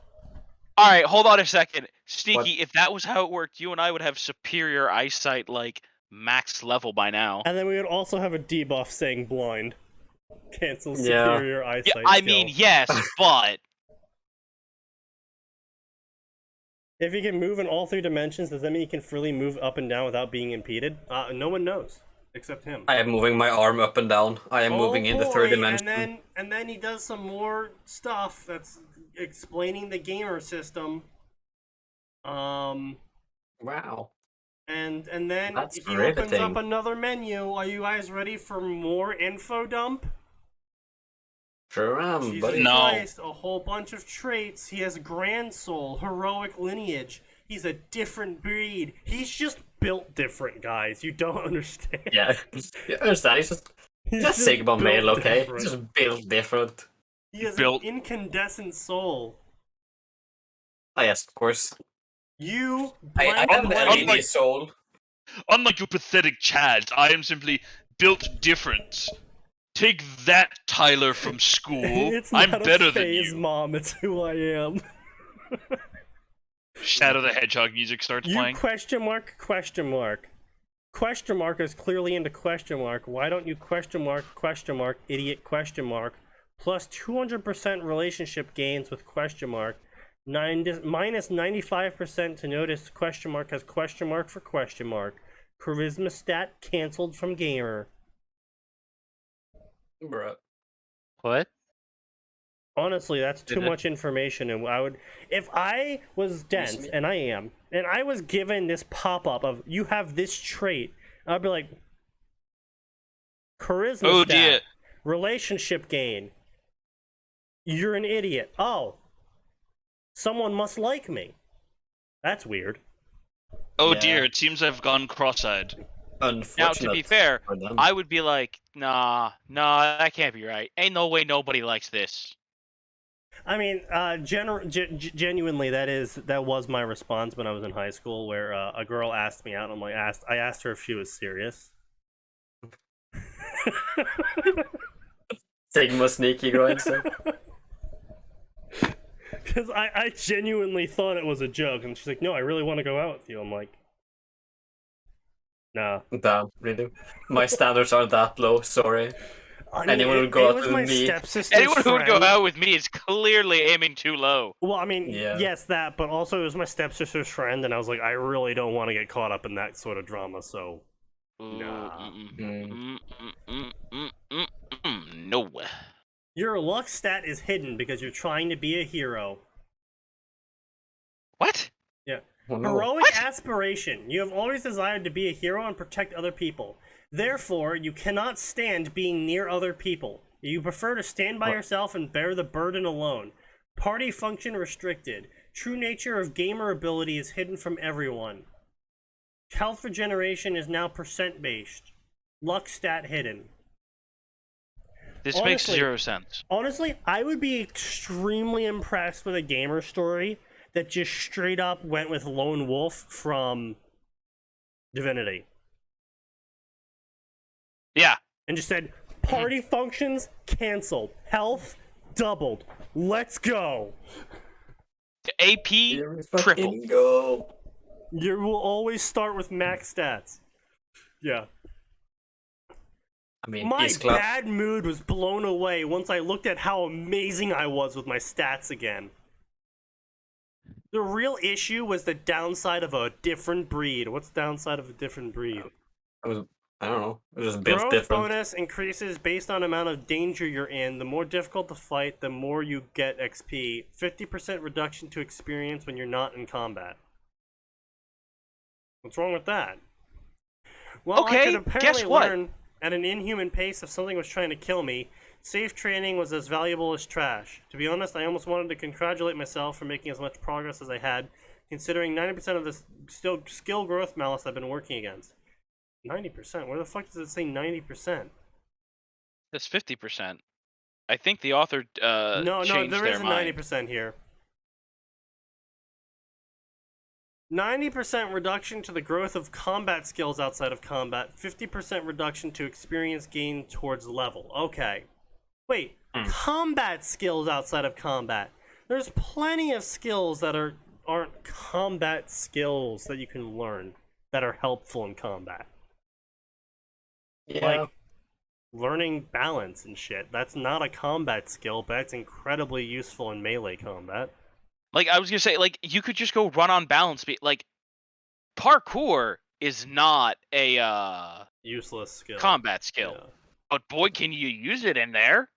Alright, hold on a second. Sneaky, What? if that was how it worked, you and I would have superior eyesight, like, max level by now. And then we would also have a debuff saying blind. Cancel Yeah. superior eyesight Yeah, I skill. mean, yes, but... If you can move in all 3 dimensions, does that mean you can freely move up and down without being impeded? No one knows. Except him. I am moving my arm up and down. I am moving in the third dimension. And then he does some more stuff that's explaining the gamer system. Wow. And then That's he opens riveting. up another menu. Are you guys ready for more info dump? Sure am, Jesus buddy. No. Christ, a whole bunch of traits. He has grand soul, heroic lineage. He's a different breed. He's just built different, guys. You don't understand. Yeah. You understand? He's just Sigma built male, okay? different. He's just built different. He has built- an incandescent soul. Ah, yes, of course. You I blank have an blank. LED soul. Unlike you pathetic chads, I am simply built different. Take that, Tyler from school. It's I'm not better a than phase, you. Mom. It's who I am. Shadow the Hedgehog music starts You playing. question mark, question mark. Question mark is clearly into question mark. Why don't you question mark, idiot question mark, plus 200% relationship gains with question mark, minus 95% to notice question mark has question mark for question mark. Charisma stat canceled from gamer. Bruh. What? Honestly, that's too Did it? much information, and I would, if I was dense, and I am, and I was given this pop-up of you have this trait, I'd be like, charisma Oh, stat, dear. relationship gain. You're an idiot. Oh, someone must like me. That's weird. Oh Yeah. dear, it seems I've gone cross-eyed. Unfortunate. Now, to be fair, for them. I would be like, nah, that can't be right. Ain't no way nobody likes this. I mean, genuinely, that was my response when I was in high school, where a girl asked me out. And I asked her if she was serious. Sigma sneaky grind stuff. Because I genuinely thought it was a joke, and she's like, "No, I really want to go out with you." I'm like, "Nah." Damn, really? My standards aren't that low, sorry. I mean, Anyone who would go out was with my me- stepsister's Anyone who would go friend. out with me is clearly aiming too low. Well, I mean, Yeah. yes, that, but also it was my stepsister's friend, and I was like, I really don't want to get caught up in that sort of drama, so. Nah. No. Your luck stat is hidden because you're trying to be a hero. What? Yeah. Oh, no. Heroic aspiration. You have always desired to be a hero and protect other people. Therefore, you cannot stand being near other people. You prefer to stand by yourself and bear the burden alone. Party function restricted. True nature of gamer ability is hidden from everyone. Health regeneration is now percent-based. Luck stat hidden. This makes 0 sense. Honestly, I would be extremely impressed with a gamer story that just straight up went with Lone Wolf from Divinity. Yeah. And just said, party functions canceled. Health doubled. Let's go. AP triple. Go. You will always start with max stats. Yeah. I mean, My bad mood was blown away once I looked at how amazing I was with my stats again. The real issue was the downside of a different breed. What's the downside of a different breed? I don't know. It was built Growth different. bonus increases based on amount of danger you're in. The more difficult to fight, the more you get XP. 50% reduction to experience when you're not in combat. What's wrong with that? Well, I could apparently guess what? learn at an inhuman pace if something was trying to kill me. Safe training was as valuable as trash. To be honest, I almost wanted to congratulate myself for making as much progress as I had, considering 90% of this skill growth malice I've been working against. 90%? Where the fuck does it say 90%? That's 50%. I think the author No, changed there their is a mind. 90% here. 90% reduction to the growth of combat skills outside of combat. 50% reduction to experience gained towards level. Okay. Wait, combat skills outside of combat. There's plenty of skills that aren't combat skills that you can learn that are helpful in combat. Yeah. Like learning balance and shit. That's not a combat skill, but that's incredibly useful in melee combat. Like, I was gonna say, like, you could just go run on balance speed. Like, parkour is not a Useless skill. combat skill. Yeah. But boy, can you use it in there.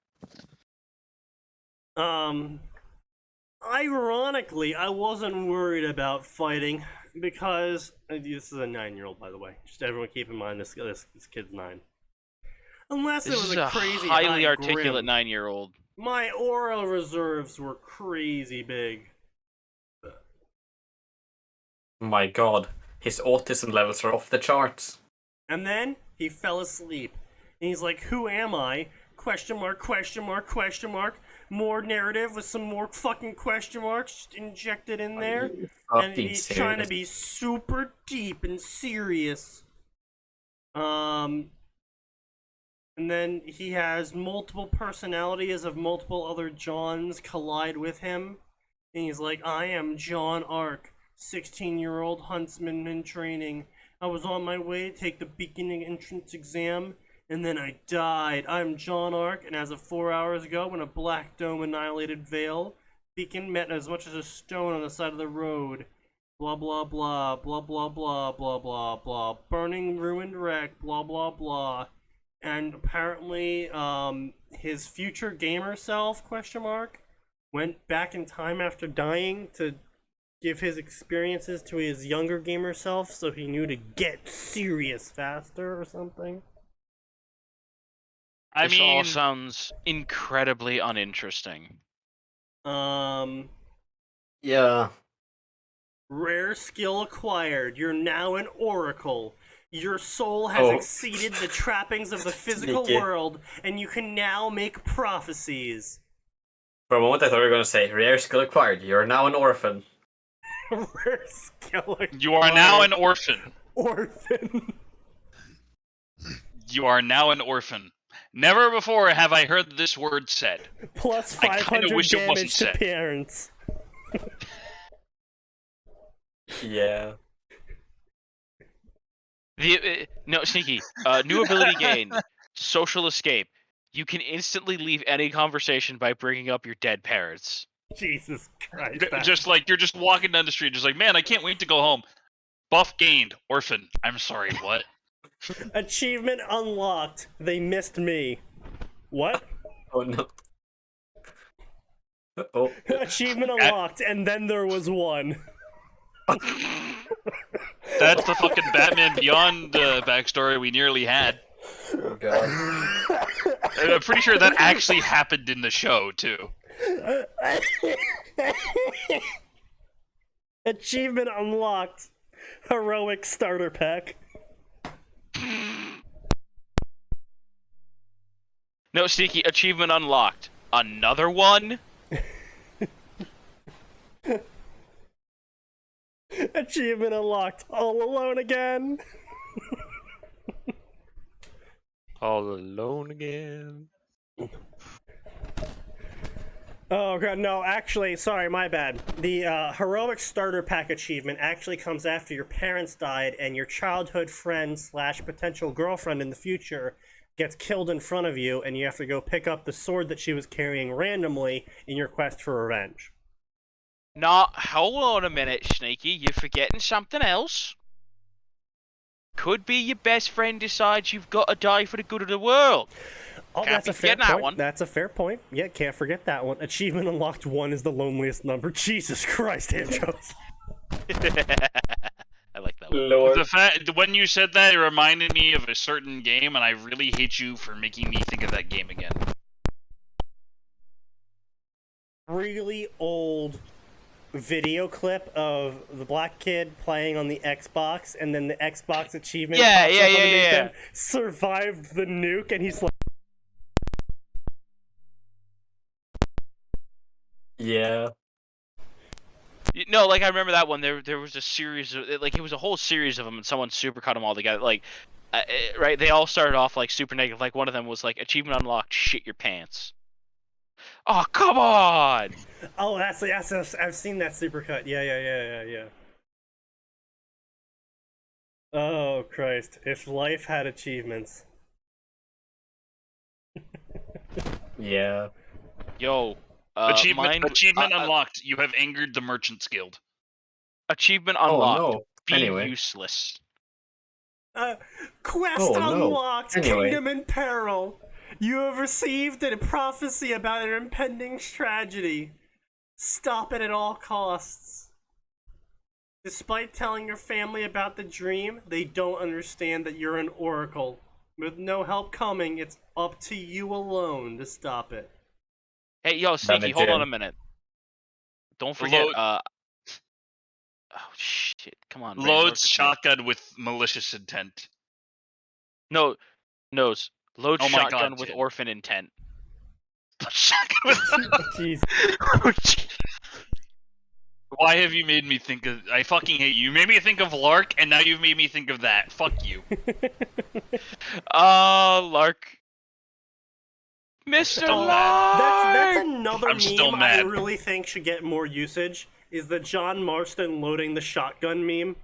Ironically, I wasn't worried about fighting because this is a 9-year-old, by the way. Just everyone keep in mind this kid's 9. Unless This it was is a a crazy highly high articulate grim. 9-year-old. My aura reserves were crazy big. My god. His autism levels are off the charts. And then he fell asleep. And he's like, who am I? Question mark, question mark, question mark. More narrative with some more fucking question marks injected in there. And he's trying to be super deep and serious. And then he has multiple personalities of multiple other Johns collide with him. And he's like, I am John Ark, 16-year-old huntsman in training. I was on my way to take the beginning entrance exam, and then I died. I'm John Ark, and as of 4 hours ago, when a black dome annihilated Vale, Beacon met as much as a stone on the side of the road. Blah blah blah, blah blah blah, blah blah blah. Burning, ruined wreck, blah blah blah. And apparently, his future gamer self, question mark, went back in time after dying to give his experiences to his younger gamer self so he knew to get serious faster or something. This all sounds incredibly uninteresting. Yeah. Rare skill acquired. You're now an oracle. Your soul has exceeded the trappings of the physical world, and you can now make prophecies. For a moment I thought you were going to say, rare skill acquired, you're now an orphan. Rare skill acquired. You are now an orphan. Orphan. You are now an orphan. Never before have I heard this word said. Plus I kinda 500 wish it wasn't damage to said. parents. Yeah. No, Sneaky. New ability gain. Social escape. You can instantly leave any conversation by bringing up your dead parents. Jesus Christ. Just like you're just walking down the street, just like, man, I can't wait to go home. Buff gained. Orphan. I'm sorry, what? Achievement unlocked. They missed me. What? Oh no. Oh. Achievement unlocked, and then there was one. That's the fucking Batman Beyond backstory we nearly had. Oh god. And I'm pretty sure that actually happened in the show too. Achievement unlocked. Heroic starter pack. No, Sneaky, achievement unlocked. Another one? Achievement unlocked. All alone again. All alone again. Oh god, no, actually, sorry, my bad. The heroic starter pack achievement actually comes after your parents died and your childhood friend / potential girlfriend in the future gets killed in front of you, and you have to go pick up the sword that she was carrying randomly in your quest for revenge. Nah, hold on a minute, Sneaky. You're forgetting something else. Could be your best friend decides you've got to die for the good of the world. Oh, Can't that's be a fair forgetting that point. one. That's a fair point. Yeah, can't forget that one. Achievement unlocked 1 is the loneliest number. Jesus Christ, Andros. I like that one. Lord. The fact when you said that, it reminded me of a certain game, and I really hate you for making me think of that game again. Really old video clip of the black kid playing on the Xbox, and then the Xbox achievement Yeah, pops yeah, up yeah, underneath yeah. him, survived the nuke, and he's like, Yeah. No, like I remember that one. There was a series of like it was a whole series of them, and someone super cut them all together. Like, right? They all started off like super negative. Like one of them was like achievement unlocked, shit your pants. Oh come on! oh, that's I've seen that supercut. Yeah. Oh Christ! If life had achievements. Yeah. Yo, Achievement mine, unlocked. You have angered the Merchants Guild. achievement Oh unlocked. no. Be Anyway. useless. Quest Oh, no. unlocked. Anyway. Kingdom in peril. You have received a prophecy about an impending tragedy. Stop it at all costs. Despite telling your family about the dream, they don't understand that you're an oracle. With no help coming, it's up to you alone to stop it. Hey, yo, Sneaky, hold on a minute. Don't forget. Load- Oh shit! Come on. Brandon, Loads what's his name? shotgun with malicious intent. No, load Oh my shotgun God, with Jin. orphan intent. Shotgun with. Jeez. Why have you made me think of? I fucking hate you. You made me think of Lark, and now you've made me think of that. Fuck you. Lark. Mr. Oh, Lark! that's another I'm still meme I mad. really think should get more usage. Is the John Marston loading the shotgun meme?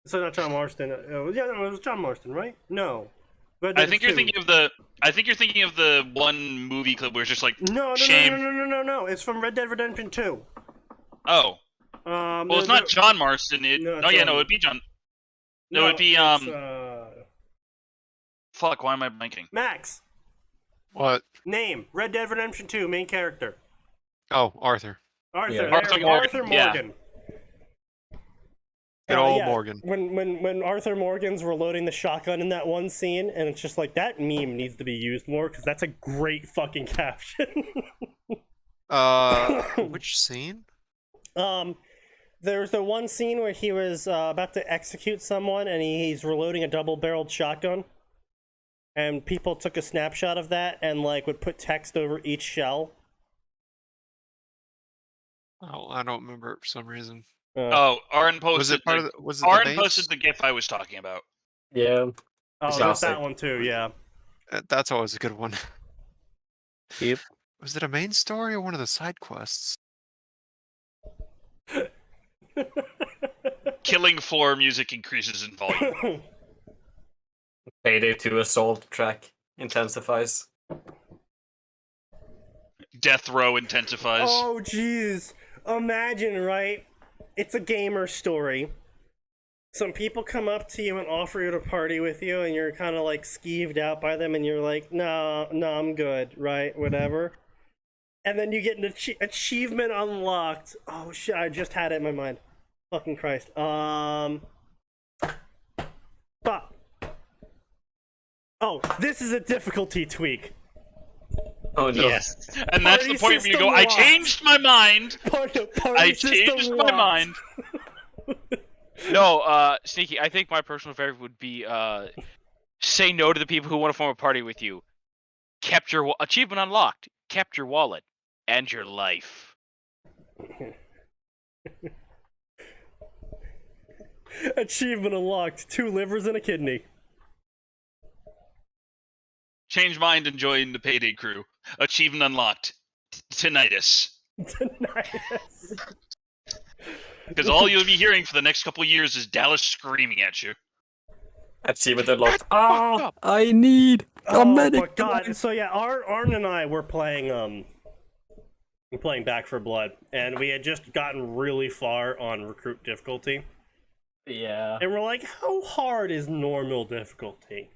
So not John Marston. Yeah, no, it was John Marston, right? No. Red I Dead think you're 2. thinking of the. I think you're thinking of the one movie clip where it's just like No. shame. No. It's from Red Dead Redemption 2. Oh, well, it's not John Marston. No, it's, It'd be John. No, it'd be it's, Fuck, why am I blanking? Max. What? Name. Red Dead Redemption 2, main character. Oh, Arthur. Arthur. Yeah. There Arthur we go. Morgan, Arthur yeah. Morgan. Good old Yeah, Morgan. When Arthur Morgans were loading the shotgun in that one scene, and it's just like, that meme needs to be used more, because that's a great fucking caption. Which scene? There's the one scene where he was about to execute someone, and he's reloading a double-barreled shotgun. And people took a snapshot of that and like would put text over each shell. Oh, I don't remember it for some reason. Oh, Aaron posted. Was it part of the, was it the Aaron base? posted the GIF I was talking about. Yeah. Oh, there's Classic. that one too, yeah. That's always a good one. Yep. Was it a main story or one of the side quests? Killing floor music increases in volume. Payday 2 assault track intensifies. Death row intensifies. Oh, jeez. Imagine, right? It's a gamer story. Some people come up to you and offer you to party with you, and you're kind of like skeeved out by them, and you're like, no, I'm good, right? Whatever. and then you get an achievement unlocked. Oh shit! I just had it in my mind. Fucking Christ. Fuck. Oh, this is a difficulty tweak. Oh no. Yes. And that's the Party point where you go, system I locked. changed my mind. Party I system changed my locked. mind. No, Sneaky, I think my personal favorite would be say no to the people who want to form a party with you. Kept your achievement unlocked. Kept your wallet and your life. Achievement unlocked. 2 livers and a kidney. Change mind and join the Payday crew. Achievement unlocked. Tinnitus. Tinnitus. Because all you'll be hearing for the next couple years is Dallas screaming at you. Achievement unlocked. Ah, I need a Oh medic. my god! So yeah, Arn and I were playing Back for Blood, and we had just gotten really far on recruit difficulty, Yeah. and we're like, how hard is normal difficulty?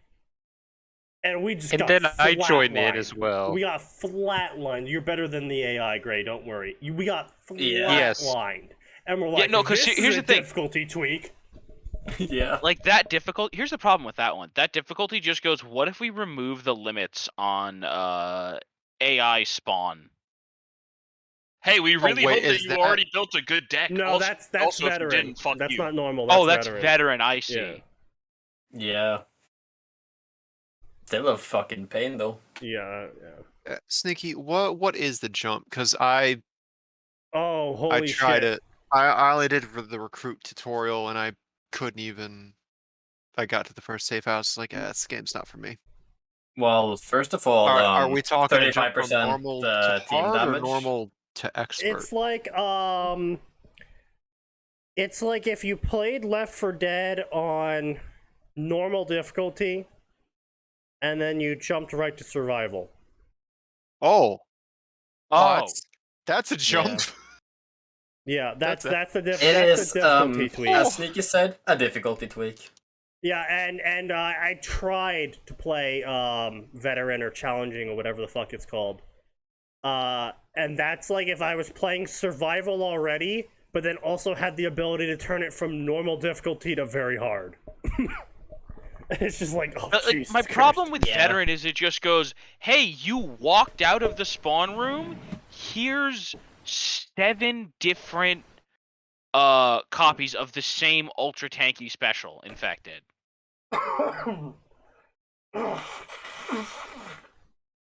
And we just And got then I joined in flatlined. as well. We got flatlined. You're better than the AI, Gray. Don't worry. We got Yeah. flatlined, and we're like, no, 'cause this here's is a the thing. difficulty tweak. Yeah. Like that difficult. Here's the problem with that one. That difficulty just goes. What if we remove the limits on AI spawn? Hey, we really wait, hope that is you that- already built a good deck. No, also, that's also, if you veteran. didn't, fuck That's you. not normal. Oh, that's veteran. I see. Yeah. Yeah. Still a fucking pain though. Yeah. Sneaky, what is the jump? Because I Oh, holy tried shit. it. I only did the recruit tutorial and I couldn't even. I got to the first safe house. Like, this game's not for me. Well, first of all, Are we talking a jump from 35% normal to team hard or damage. normal to expert? It's like if you played Left 4 Dead on normal difficulty and then you jumped right to survival. Oh, Oh, that's a jump. Yeah, that's the It that's is, the difficulty tweak. as Sneaky said, a difficulty tweak. Yeah, and I tried to play veteran or challenging or whatever the fuck it's called. And that's like if I was playing survival already, but then also had the ability to turn it from normal difficulty to very hard. It's just like, oh, like, Jesus my Christ. problem with Yeah. veteran is it just goes, hey, you walked out of the spawn room. Here's 7 different copies of the same ultra tanky special infected.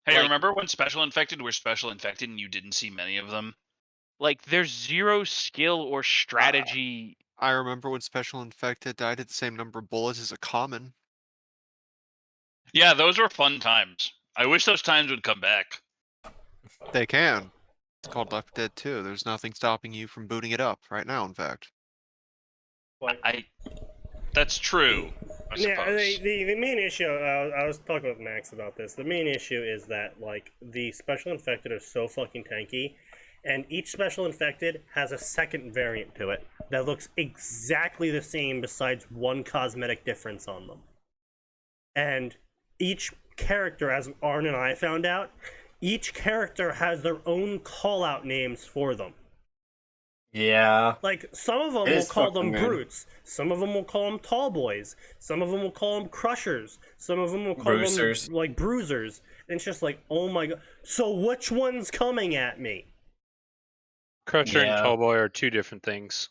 Hey, Like- remember when Special Infected were Special Infected and you didn't see many of them? Like, there's 0 skill or strategy. I remember when Special Infected died at the same number of bullets as a common. Yeah, those were fun times. I wish those times would come back. They can. It's called Left 4 Dead 2. There's nothing stopping you from booting it up right now, in fact. That's true, I Yeah, suppose. the main issue, I was talking with Max about this. The main issue is that, like, the special infected are so fucking tanky, and each special infected has a second variant to it that looks exactly the same besides one cosmetic difference on them. And each character, as Arn and I found out, each character has their own call-out names for them. Yeah. Like, some of them It will is call them fucking weird. brutes. Some of them will call them tall boys. Some of them will call them crushers. Some of them will call Bruisers. them, like, bruisers. And it's just like, oh my god. So which one's coming at me? Crusher Yeah. and Tallboy are 2 different things.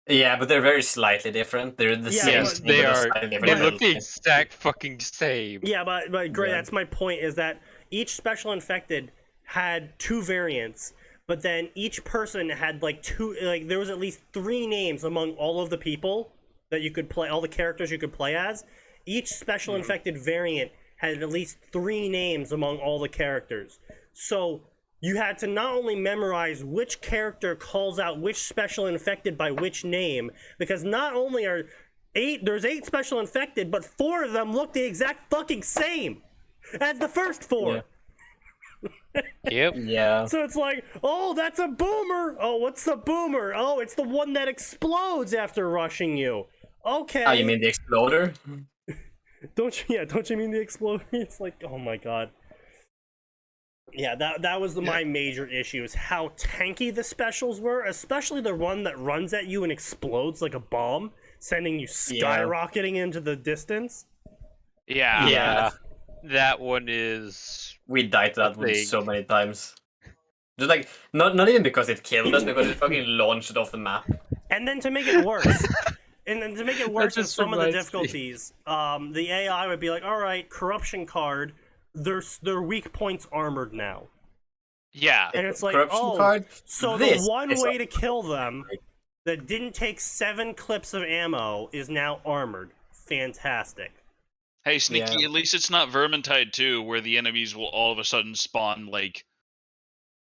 Yeah, but they're very slightly different. They're the Yeah, same. but- Yes, thing, they but are. slightly They different look the ability. exact fucking same. Yeah, but Gray, Yeah. that's my point, is that each special infected had 2 variants, but then each person had, like, 2, like, there was at least 3 names among all of the people that you could play, all the characters you could play as. Each special infected variant had at least 3 names among all the characters. So you had to not only memorize which character calls out which special infected by which name, because not only are there's 8 special infected, but 4 of them look the exact fucking same as the first 4. Yeah. Yep. Yeah. So it's like, oh, that's a boomer. Oh, what's the boomer? Oh, it's the one that explodes after rushing you. Okay. Oh, you mean the exploder? Don't you mean the exploder? It's like, oh my god. Yeah, that was my major issue, is how tanky the specials were, especially the one that runs at you and explodes like a bomb, sending you skyrocketing into the distance. Yeah. Yeah. That one is. We died to that one Thing. so many times. Just like, not even because it killed us, because it fucking launched it off the map. And then to make it worse, and then to make it worse in just some of the reminds me. difficulties, the AI would be like, all right, corruption card, their weak points armored now. Yeah. And it's like, Corruption card? so This the one is way to kill them that didn't take 7 clips of ammo is now armored. Fantastic. Hey, Sneaky, Yeah. at least it's not Vermintide 2, where the enemies will all of a sudden spawn, like,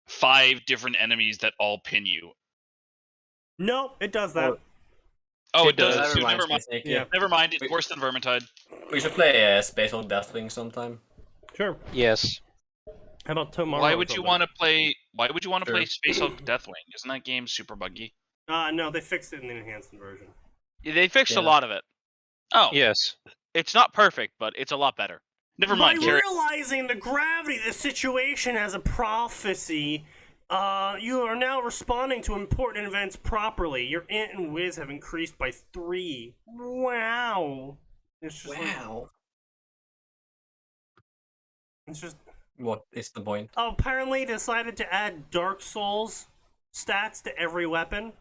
5 different enemies that all pin you. No, it does that. Oh, it That does. So reminds never me, mind. Snake, Yeah. Never mind, it's worse than Vermintide. We should play Space on Deathwing sometime. Sure. Yes. How about tomorrow? Why would you want to play? Why would you want to Sure. play Space Hulk Deathwing? Isn't that game super buggy? No, they fixed it in the enhanced version. They fixed a Yeah. lot of it. Oh, Yes. It's not perfect, but it's a lot better. never By mind. Carry. realizing the gravity of the situation as a prophecy, you are now responding to important events properly. Your int and whiz have increased by 3. Wow. It's just it's just What is the point? apparently decided to add Dark Souls stats to every weapon.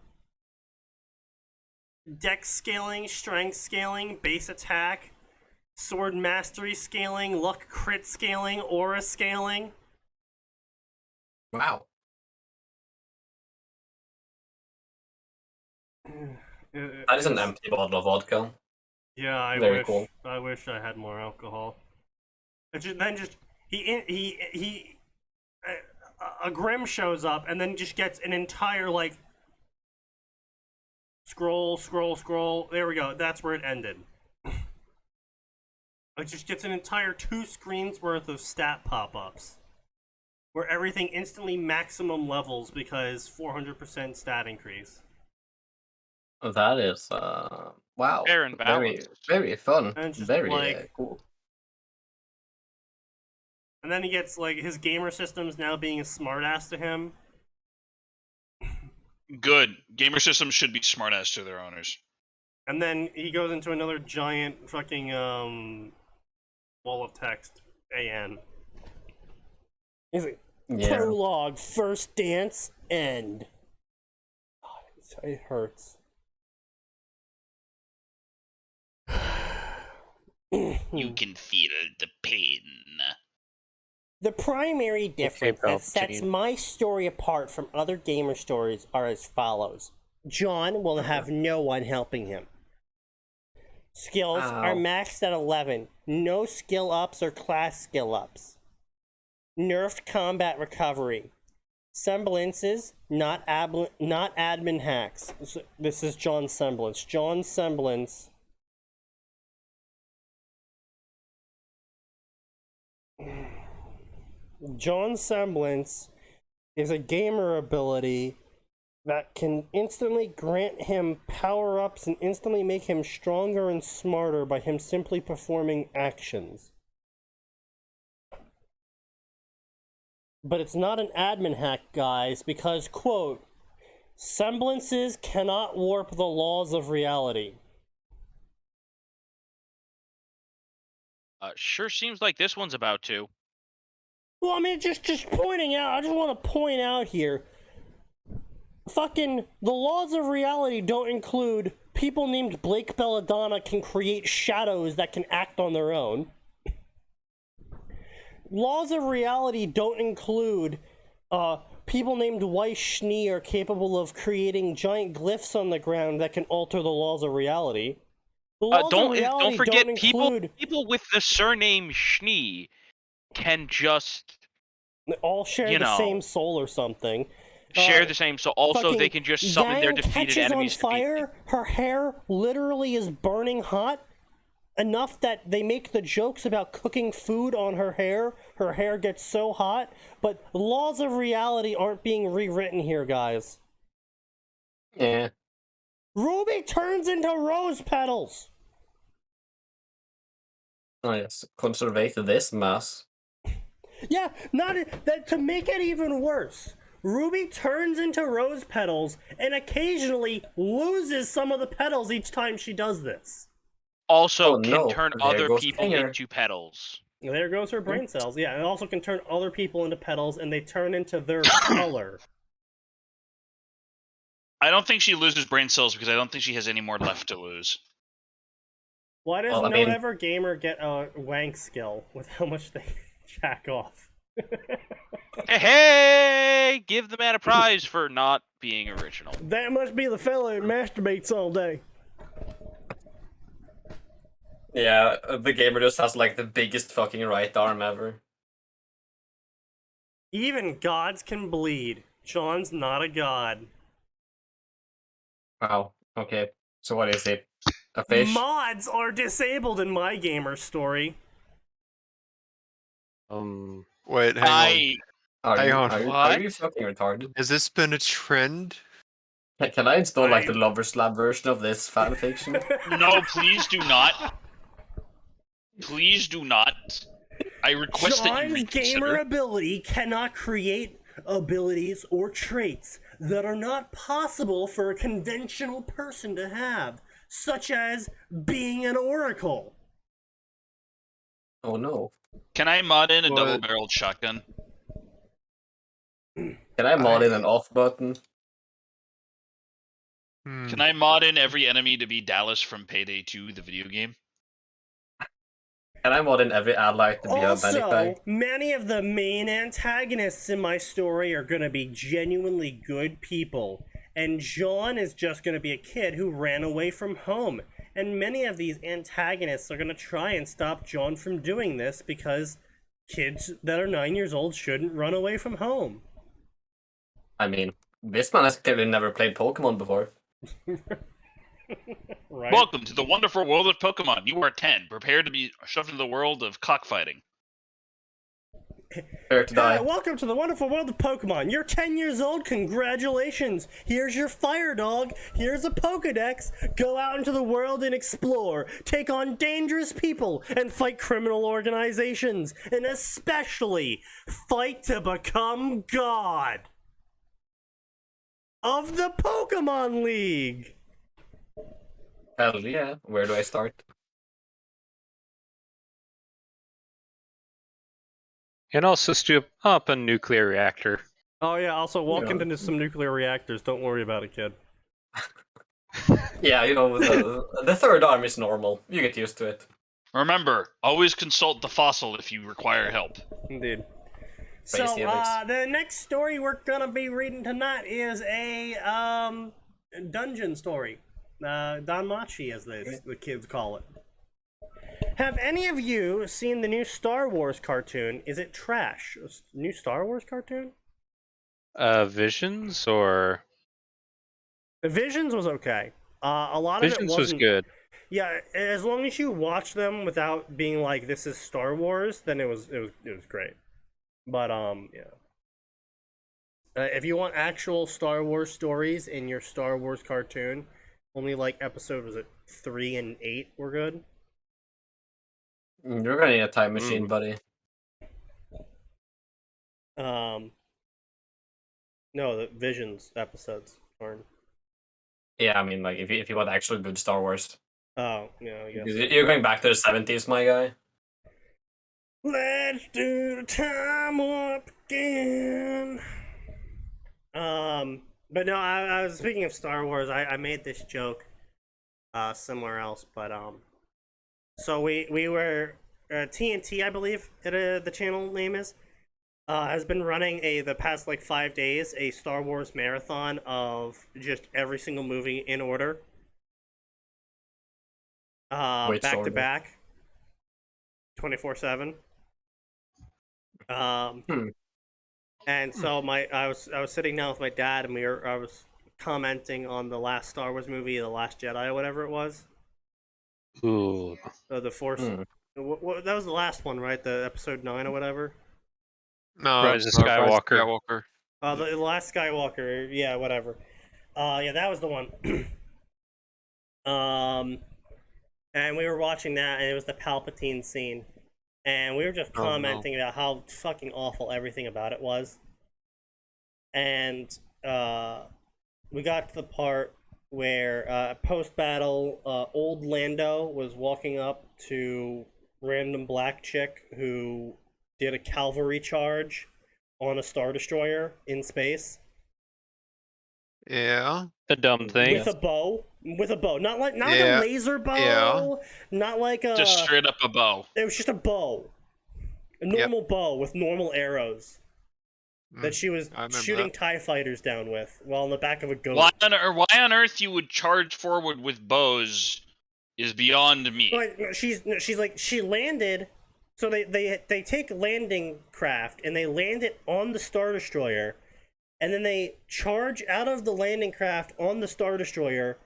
Dex scaling, strength scaling, base attack, sword mastery scaling, luck crit scaling, aura scaling. Wow. That is an empty bottle of vodka. Yeah, I Very wish. cool. I wish I had more alcohol. A Grim shows up and then just gets an entire like scroll. There we go. That's where it ended. It just gets an entire 2 screens worth of stat pop-ups, where everything instantly maximum levels because 400% stat increase. That is, wow. Fair and Very, balanced. very fun. And just, Very like- cool. And then he gets like his gamer system's now being a smartass to him. Good. Gamer systems should be smartass to their owners. And then he goes into another giant fucking wall of text. AN. He's like, Yeah. prologue, first dance, end. God, it hurts. You can feel the pain. The primary difference that sets Palpatine. my story apart from other gamer stories are as follows. John will have no one helping him. Skills are maxed at 11. No skill ups or class skill ups. Nerfed combat recovery. Semblances, not admin hacks. This is John's semblance. John's semblance. John's semblance is a gamer ability that can instantly grant him power-ups and instantly make him stronger and smarter by him simply performing actions. But it's not an admin hack, guys, because, quote, semblances cannot warp the laws of reality. Sure seems like this one's about to. Well, I mean, just pointing out, I just want to point out here, fucking, the laws of reality don't include people named Blake Belladonna can create shadows that can act on their own. Laws of reality don't include, people named Weiss Schnee are capable of creating giant glyphs on the ground that can alter the laws of reality. The laws of Don't reality forget don't include... people with the surname Schnee can just all share you the know, same soul or something. share the same. So also Fucking they can just summon their Yang defeated catches enemies on fire. Her hair literally is burning hot enough that they make the jokes about cooking food on her hair. Her hair gets so hot, but laws of reality aren't being rewritten here, guys. Yeah. Ruby turns into rose petals. Oh yes, conservate this mess. Yeah, not that to make it even worse. Ruby turns into rose petals and occasionally loses some of the petals each time she does this. Also, Oh, can no. turn There other goes people Stinger. into petals. There goes her brain cells. Yeah, it also can turn other people into petals, and they turn into their color. I don't think she loses brain cells because I don't think she has any more left to lose. Why does Well, I no mean- ever gamer get a wank skill with how much they jack off? Hey, give the man a prize for not being original. That must be the fella that masturbates all day. Yeah, the gamer just has like the biggest fucking right arm ever. Even gods can bleed. John's not a god. Wow. Okay. So what is it? A fish? Mods are disabled in my gamer story. Wait, hang on. Hang on. Are you What? fucking retarded? Has this been a trend? Can I install like the Lover's Lab version of this fanfiction? No, please do not. Please do not. I request that you John's gamer reconsider. ability cannot create abilities or traits that are not possible for a conventional person to have, such as being an oracle. Oh no. Can I mod in a What? double-barreled shotgun? Can I mod in an off button? Can I mod in every enemy to be Dallas from Payday 2, the video game? Can I mod in every ally to be a medic Also, guy? many of the main antagonists in my story are going to be genuinely good people, and John is just going to be a kid who ran away from home. And many of these antagonists are going to try and stop John from doing this because kids that are 9 years old shouldn't run away from home. I mean, this man has clearly never played Pokemon before. Right? Welcome to the wonderful world of Pokemon. You are 10. Prepare to be shoved into the world of cockfighting. Prepare to die. Hi, welcome to the wonderful world of Pokemon. You're 10 years old, congratulations. Here's your fire dog. Here's a Pokedex. Go out into the world and explore. Take on dangerous people and fight criminal organizations. And especially, fight to become God of the Pokemon League. Hell yeah. Where do I start? And also stoop up a nuclear reactor. Oh yeah, also walk Yeah. into some nuclear reactors. Don't worry about it, kid. Yeah, you know, the third arm is normal. You get used to it. Remember, always consult the fossil if you require help. Indeed. So, Base helix. the next story we're gonna be reading tonight is a dungeon story. Danmachi, as the kids call it. Have any of you seen the new Star Wars cartoon? Is it trash? New Star Wars cartoon? Visions or The Visions was okay. A lot of it Visions was wasn't. good. Yeah, as long as you watch them without being like, "This is Star Wars," then it was great. But yeah. If you want actual Star Wars stories in your Star Wars cartoon, only like episode was it 3 and 8 were good. You're gonna need a time machine, buddy. No, the Visions episodes aren't. Yeah, I mean, like, if you want actual good Star Wars. Oh, yeah, I guess. You're going back to the 70s, my guy. Let's do the time warp again. But no, I was speaking of Star Wars. I made this joke, somewhere else, but so we were TNT, I believe the channel name is, has been running the past like 5 days a Star Wars marathon of just every single movie in order, Which back to order? back, 24/7. And so I was sitting down with my dad, and I was commenting on the last Star Wars movie, The Last Jedi, or whatever it was. Ooh. The Force. That was the last one, right? The episode 9 or whatever. No, Rise of it's not Rise of Skywalker. Skywalker. The last Skywalker. Yeah, whatever. Yeah, that was the one. And we were watching that, and it was the Palpatine scene. and we were just Oh, no. commenting about how fucking awful everything about it was. And we got to the part where post-battle, old Lando was walking up to random black chick who did a cavalry charge on a Star Destroyer in space. Yeah. A dumb thing. With a bow. Not like Yeah. a laser bow. Yeah. Not like a... Just straight up a bow. It was just a bow. A normal bow with normal arrows. That she was I remember shooting that. TIE fighters down with while on the back of a goat. Why on earth you would charge forward with bows is beyond me. But she's like, she landed. So they take landing craft and they land it on the Star Destroyer, and then they charge out of the landing craft on the Star Destroyer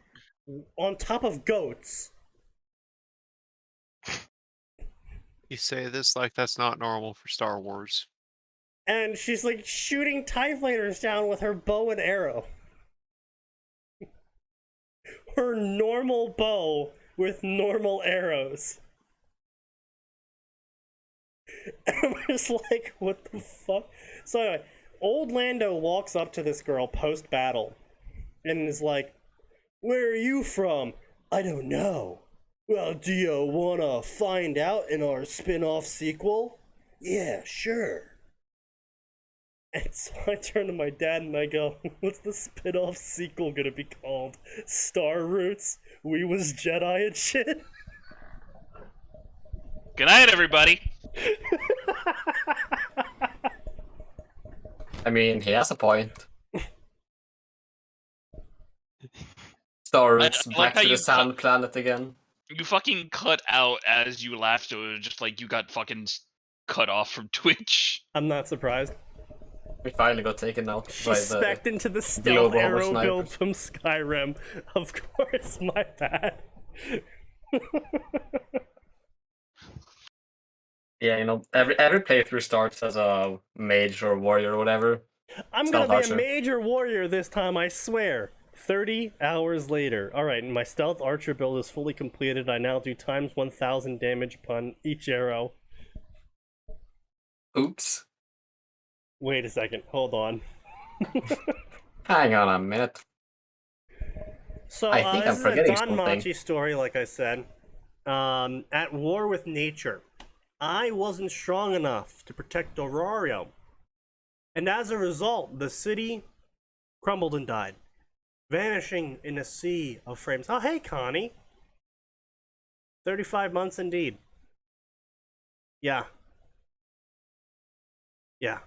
on top of goats. You say this like that's not normal for Star Wars. And she's like shooting TIE fighters down with her bow and arrow. Her normal bow with normal arrows. And I'm just like, what the fuck? So anyway, old Lando walks up to this girl post-battle and is like, "Where are you from?" "I don't know." "Well, do you wanna find out in our spin-off sequel?" "Yeah, sure." And so I turn to my dad and I go, "What's the spin-off sequel gonna be called? Star Roots? We was Jedi and shit?" Good night, everybody. I mean, he has a point. Star Roots I like back how to the you Sand Planet again. You fucking cut out as you laughed, so it was just like you got fucking cut off from Twitch. I'm not surprised. We finally got taken out She's by the... specced into the stealth global arrow sniper. build from Skyrim. Of course, my bad. Yeah, you know, every playthrough starts as a mage or warrior or whatever. I'm Stealth gonna be a archer. major warrior this time, I swear. 30 hours later. Alright, my stealth archer build is fully completed. I now do times 1000 damage upon each arrow. Oops. Wait a second, hold on. Hang on a minute. So, I think I'm this is a forgetting Don something. Machi story, like I said. At war with nature. I wasn't strong enough to protect Aurario. And as a result, the city crumbled and died, vanishing in a sea of frames. Oh, hey, Connie. 35 months indeed. Yeah. Yeah.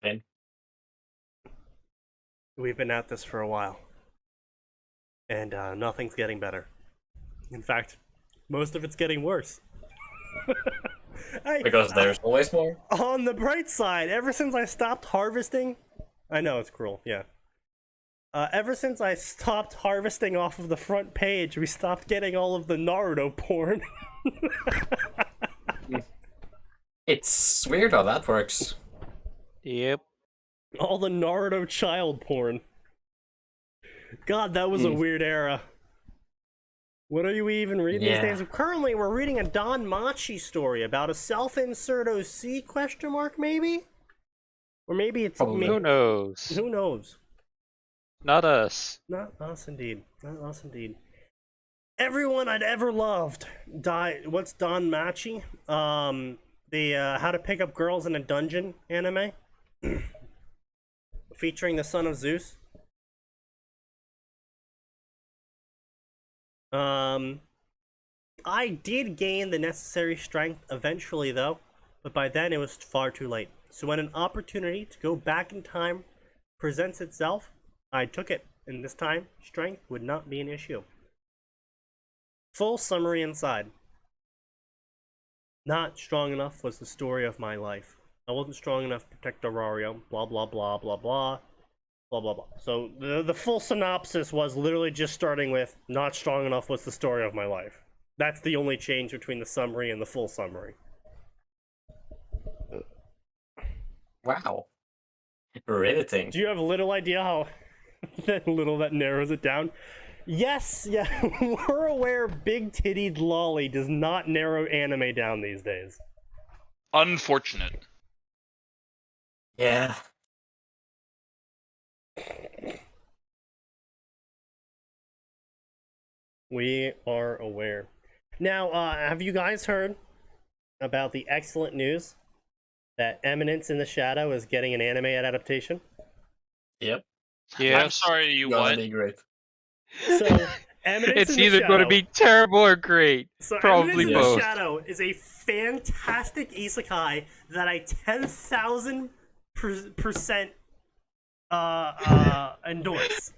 Okay. We've been at this for a while. And nothing's getting better. In fact, most of it's getting worse. Because there's always more. On the bright side, ever since I stopped harvesting... I know, it's cruel, yeah. Ever since I stopped harvesting off of the front page, we stopped getting all of the Naruto porn. It's weird how that works. Yep. All the Naruto child porn. God, that was a weird era. What are you even reading Yeah. these days? Currently, we're reading a Don Machi story about a self-insert OC question mark, maybe? Or maybe it's... Probably. Who knows? Who knows? Not us. Not us indeed. Not us indeed. Everyone I'd ever loved died. What's Don Machi? The How to Pick Up Girls in a Dungeon anime. Featuring the son of Zeus. I did gain the necessary strength eventually though, but by then it was far too late. So when an opportunity to go back in time presents itself, I took it, and this time, strength would not be an issue. Full summary inside. Not strong enough was the story of my life. I wasn't strong enough to protect Aurario, blah blah blah blah blah, blah blah blah. So the full synopsis was literally just starting with, not strong enough was the story of my life. That's the only change between the summary and the full summary. Wow. Riveting. Do you have a little idea how that narrows it down? Yes, yeah, we're aware big-tittied lolly does not narrow anime down these days. Unfortunate. Yeah. We are aware. Now, have you guys heard about the excellent news that Eminence in the Shadow is getting an anime adaptation? Yep. I'm Yes. sorry, you Gonna what? be great. So, Eminence It's in the either Shadow. going to be terrible or great. So Probably Eminence in both. the Shadow is a fantastic isekai that I 10,000% endorse.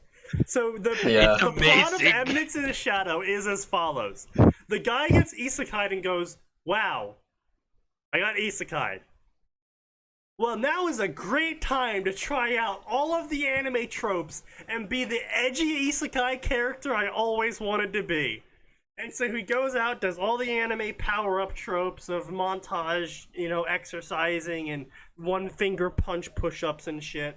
So the Yeah. the plot of Amazing. Eminence in the Shadow is as follows: the guy gets isekai'd and goes, "Wow, I got isekai'd. Well, now is a great time to try out all of the anime tropes and be the edgy isekai character I always wanted to be." And so he goes out, does all the anime power-up tropes of montage, exercising and one-finger punch push-ups and shit,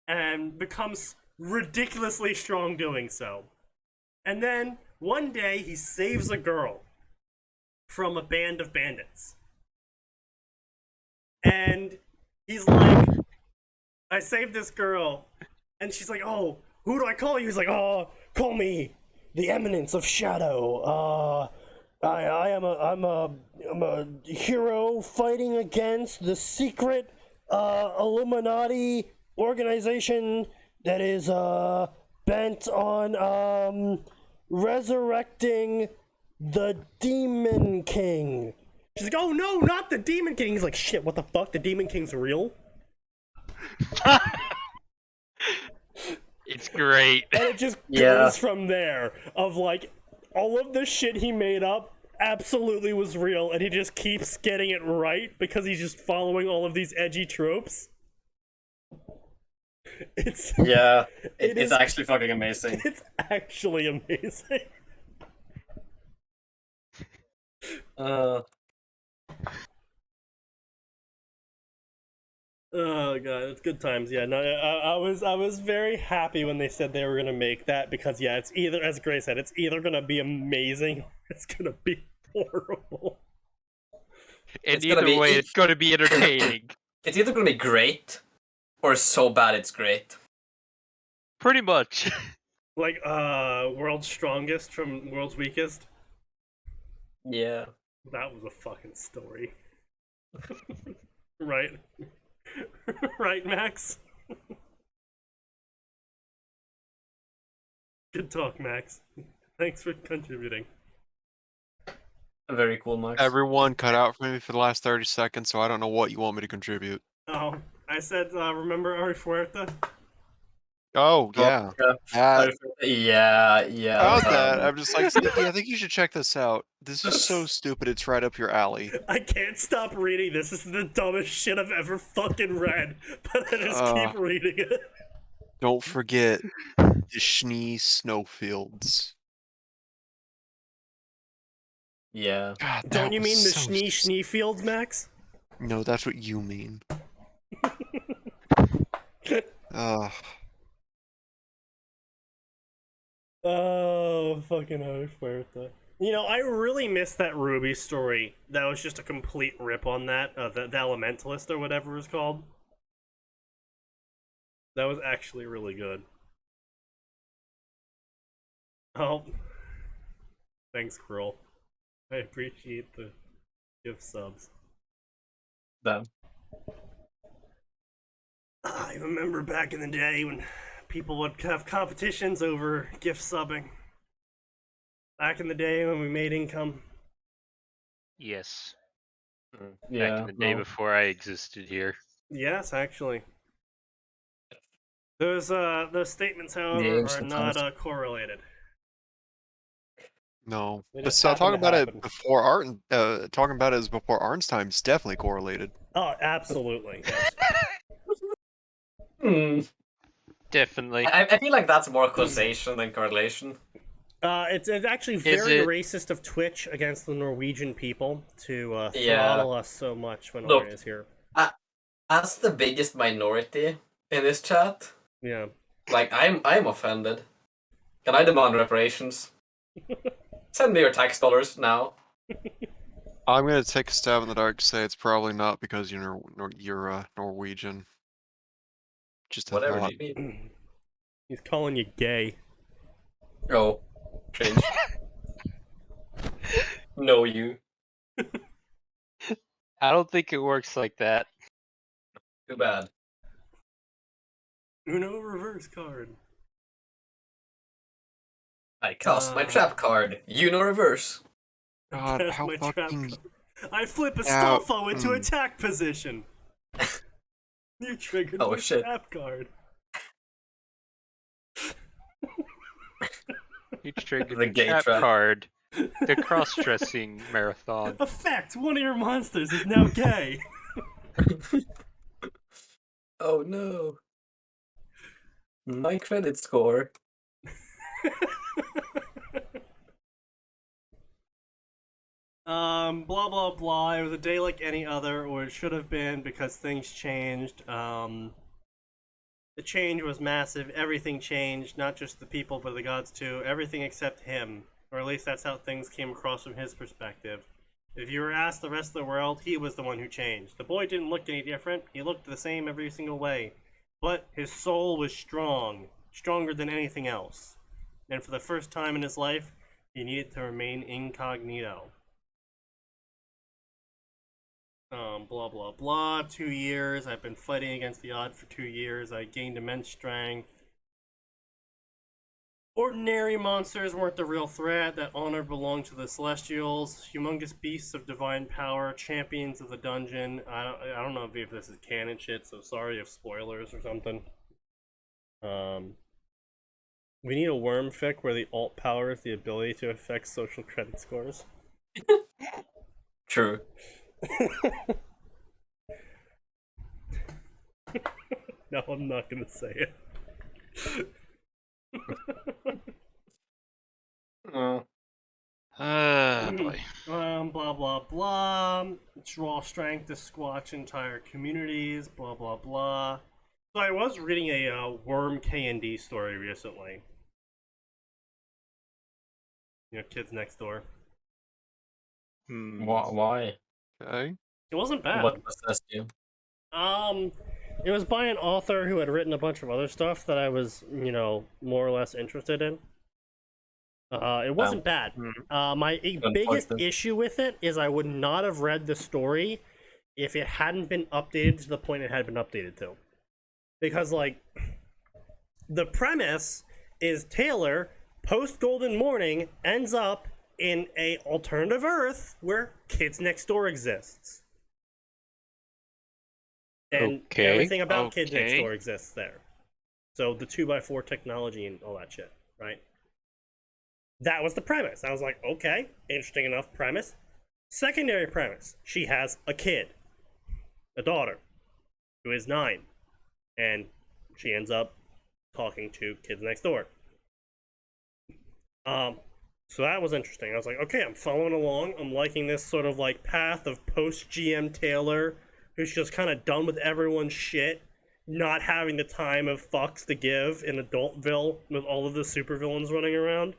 and becomes ridiculously strong doing so. And then, one day, he saves a girl from a band of bandits. And he's like, I saved this girl. And she's like, oh, who do I call you? He's like, oh, call me the Eminence of Shadow. I'm a hero fighting against the secret Illuminati organization that is bent on resurrecting the Demon King. She's like, oh no, not the Demon King. He's like, shit, what the fuck? The Demon King's real? It's great. And it just Yeah. goes from there. Of like, all of the shit he made up absolutely was real, and he just keeps getting it right because he's just following all of these edgy tropes. It's Yeah. It It's is- actually fucking amazing. it's actually amazing. Oh god, it's good times. Yeah, no, I was very happy when they said they were gonna make that because yeah, it's either, as Gray said, it's either gonna be amazing or it's gonna be horrible. And It's gonna either be way, each- it's going to be entertaining. It's either gonna be great or so bad it's great. Pretty much. Like World's Strongest from World's Weakest. Yeah. That was a fucking story. Right? Right, Max? Good talk, Max. Thanks for contributing. Very cool, Max. Everyone cut out for me for the last 30 seconds, so I don't know what you want me to contribute. Oh, I said, remember Ari Fuerte? Oh, yeah. That, Yeah. how's that? I'm just like, Sneaky, I think you should check this out. This is so stupid, it's right up your alley. I can't stop reading this. This is the dumbest shit I've ever fucking read, but I just keep reading it. Don't forget the Schnee snowfields. Yeah. God, that Don't you was mean the so Schnee fields, Max? No, that's what you mean. Oh, fucking Ari Fuerte. I really missed that Ruby story. That was just a complete rip on that, the Elementalist or whatever it was called. That was actually really good. Oh. Thanks, Cruel. I appreciate the gift subs. Damn. I remember back in the day when people would have competitions over gift subbing. Back in the day when we made income. Yes. Yeah. Back in the day no. before I existed here. Yes, actually. Those statements, however, are ancient not times. correlated. No. They But just so happen talking to about happen. it before Art, talking about it as before Arn's time is definitely correlated. Oh, absolutely. Yes. Hmm. Definitely. I feel like that's more causation than correlation. It's actually very it? racist of Twitch against the Norwegian people to Yeah. throttle us so much when Look. Ari is here. As the biggest minority in this chat, Yeah. like I'm offended. Can I demand reparations? Send me your tax dollars now. I'm gonna take a stab in the dark. Say it's probably not because you're Norwegian. Just a Whatever thought. do you mean? He's calling you gay. Oh, change. No, you. I don't think it works like that. Too bad. Uno reverse card. I cast my trap card. You know reverse. God, Cast how my trap fucking card. I flip a Ow, Stoffo into attack position. You triggered Oh, my shit. trap card. You triggered The the gay trap trap. card. The cross-dressing marathon. Effect! One of your monsters is now gay. Oh no. My credit score. Blah blah blah. It was a day like any other, or it should have been, because things changed. The change was massive. Everything changed, not just the people, but the gods too. Everything except him, or at least that's how things came across from his perspective. If you were asked the rest of the world, he was the one who changed. The boy didn't look any different. He looked the same every single way, but his soul was strong, stronger than anything else. And for the first time in his life, he needed to remain incognito. Blah blah blah. 2 years. I've been fighting against the odd for 2 years. I gained immense strength. Ordinary monsters weren't the real threat. That honor belonged to the Celestials, humongous beasts of divine power, champions of the dungeon. I don't know if this is canon shit, so sorry if spoilers or something. We need a worm fic where the alt power is the ability to affect social credit scores. True. No, I'm not gonna say it. Oh. Boy. Blah blah blah. Draw strength to squash entire communities. Blah blah blah. So I was reading a worm K&D story recently. You know, Kids Next Door. Why? okay. It wasn't bad. What possessed you? It was by an author who had written a bunch of other stuff that I was, more or less interested in. It wasn't bad. My biggest issue with it is I would not have read the story if it hadn't been updated to the point it had been updated to. Because, the premise is Taylor, post-Golden Morning, ends up in a alternative Earth where Kids Next Door exists. And everything about Kids Next Door exists there. So the 2x4 technology and all that shit, right? That was the premise. I was like, okay, interesting enough premise. Secondary premise, she has a kid, a daughter, who is 9. And she ends up talking to Kids Next Door. So that was interesting. I was like, okay, I'm following along. I'm liking this sort of path of post-GM Taylor, who's just kind of done with everyone's shit, not having the time of fucks to give in Adultville with all of the supervillains running around.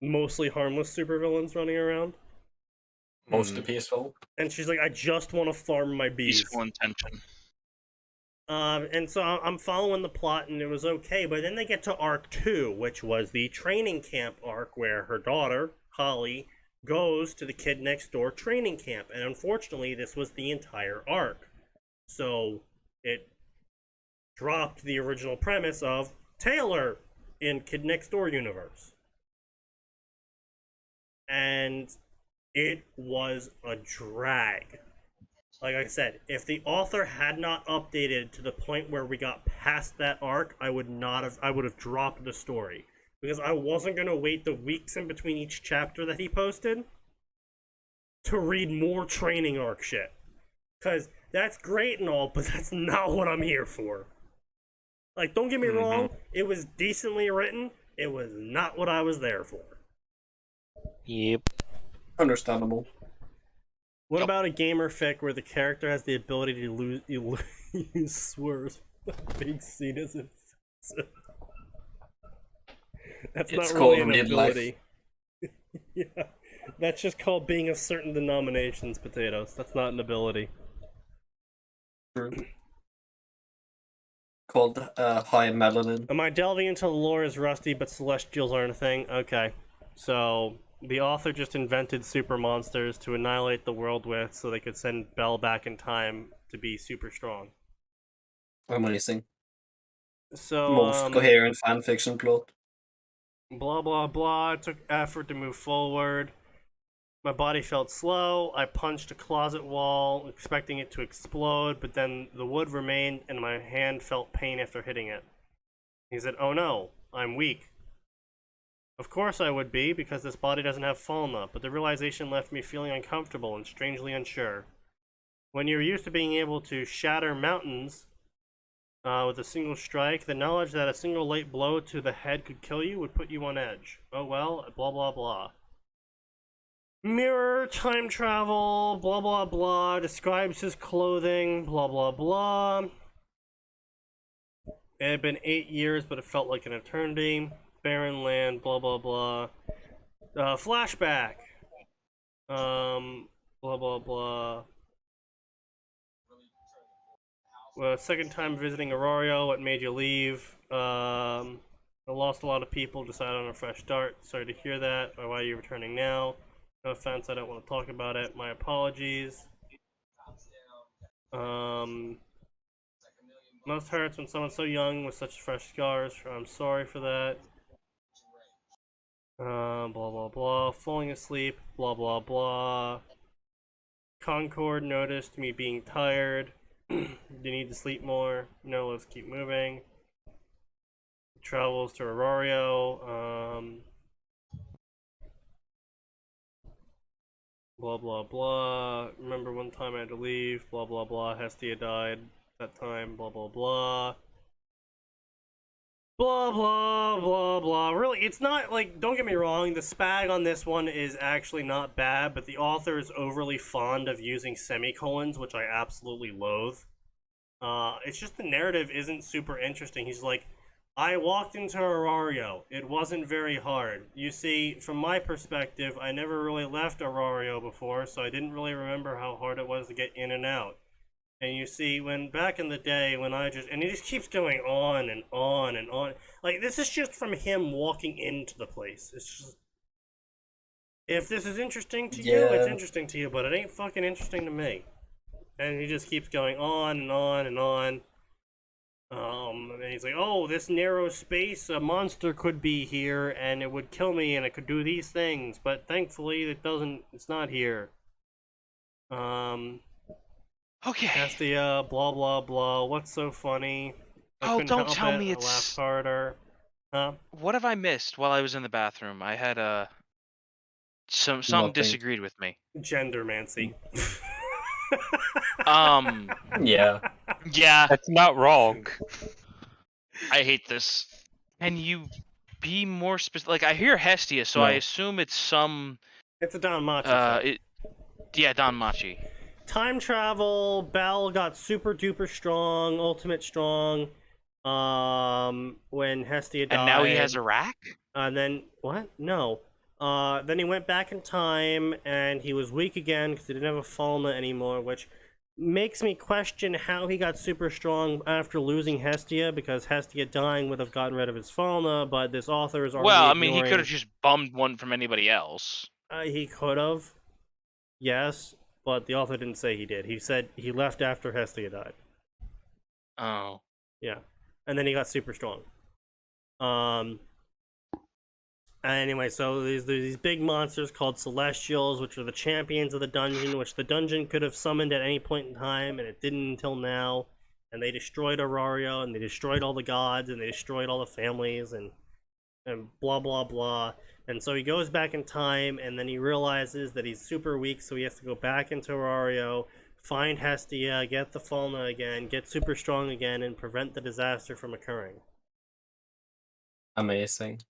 Mostly harmless supervillains running around. Mostly peaceful. And she's like, I just want to farm my bees. Peaceful intention. And so I'm following the plot, and it was okay. But then they get to Arc 2, which was the training camp arc, where her daughter, Holly, goes to the Kid Next Door training camp. And unfortunately, this was the entire arc. So it dropped the original premise of Taylor in Kid Next Door universe. And it was a drag. Like I said, if the author had not updated to the point where we got past that arc, I would have dropped the story. Because I wasn't going to wait the weeks in between each chapter that he posted to read more training arc shit. Because that's great and all, but that's not what I'm here for. Don't get me wrong, it was decently written, it was not what I was there for. Yep. Understandable. What about a gamer fic where the character has the ability to use swerves? Being seen as offensive. That's It's not really called an real life. ability. Yeah, that's just called being of certain denominations, potatoes. That's not an ability. True. Called high melanin. Am I delving into the lore as Rusty, but celestials aren't a thing? Okay. So, the author just invented super monsters to annihilate the world with so they could send Belle back in time to be super strong. Amazing. So, Most coherent fanfiction plot. blah blah blah. It took effort to move forward. My body felt slow. I punched a closet wall, expecting it to explode, but then the wood remained and my hand felt pain after hitting it. He said, "Oh no, I'm weak." Of course I would be, because this body doesn't have falna, but the realization left me feeling uncomfortable and strangely unsure. When you're used to being able to shatter mountains with a single strike, the knowledge that a single light blow to the head could kill you would put you on edge. Oh well, blah blah blah. Mirror, time travel, blah blah blah, describes his clothing, blah blah blah. It had been 8 years, but it felt like an eternity. Barren land, blah blah blah. Flashback. Blah blah blah. Well, second time visiting Aurora, what made you leave? I lost a lot of people, decided on a fresh start. Sorry to hear that. Why are you returning now? No offense, I don't want to talk about it. My apologies. Most hurts when someone's so young with such fresh scars. I'm sorry for that. Blah blah blah. Falling asleep. Blah blah blah. Concord noticed me being tired. Do you need to sleep more? No, let's keep moving. Travels to Aurario. Blah blah blah. Remember one time I had to leave. Blah blah blah. Hestia died that time. Blah blah blah. Blah blah blah blah. Really, it's not like, don't get me wrong, the spag on this one is actually not bad, but the author is overly fond of using semicolons, which I absolutely loathe. It's just the narrative isn't super interesting. He's like, I walked into Aurario. It wasn't very hard. You see, from my perspective, I never really left Aurario before, so I didn't really remember how hard it was to get in and out. And you see, when back in the day, when and he just keeps going on and on and on. Like, this is just from him walking into the place. It's just, if this is interesting to you, it's interesting to you, but it ain't fucking interesting to me. And he just keeps going on and on and on. And he's like, oh, this narrow space, a monster could be here, and it would kill me, and it could do these things, but thankfully it's not here. Okay. Hestia, blah blah blah, what's so funny? Oh, don't tell me I it's... laughed harder. Huh? What have I missed while I was in the bathroom? I had, some Nothing. disagreed with me. Gendermancy. Yeah. Yeah, That's not wrong. I hate this. Can you be more specific? Like, I hear Hestia, so No. I assume it's some, It's a Don Machi thing. yeah, Don Machi. Time travel, Belle got super duper strong, ultimate strong, when Hestia died. And now he has a rack? And then, what? No. Then he went back in time, and he was weak again because he didn't have a Falna anymore, which makes me question how he got super strong after losing Hestia, because Hestia dying would have gotten rid of his Falna, but this author is already Well, I mean, he ignoring... could have just bummed one from anybody else. He could have, yes, but the author didn't say he did. He said he left after Hestia died. Oh. Yeah. And then he got super strong. Anyway, so there's these big monsters called Celestials, which are the champions of the dungeon, which the dungeon could have summoned at any point in time, and it didn't until now. And they destroyed Aurario, and they destroyed all the gods, and they destroyed all the families, and blah, blah, blah. And so he goes back in time, and then he realizes that he's super weak, so he has to go back into Aurario, find Hestia, get the Falna again, get super strong again, and prevent the disaster from occurring. Amazing.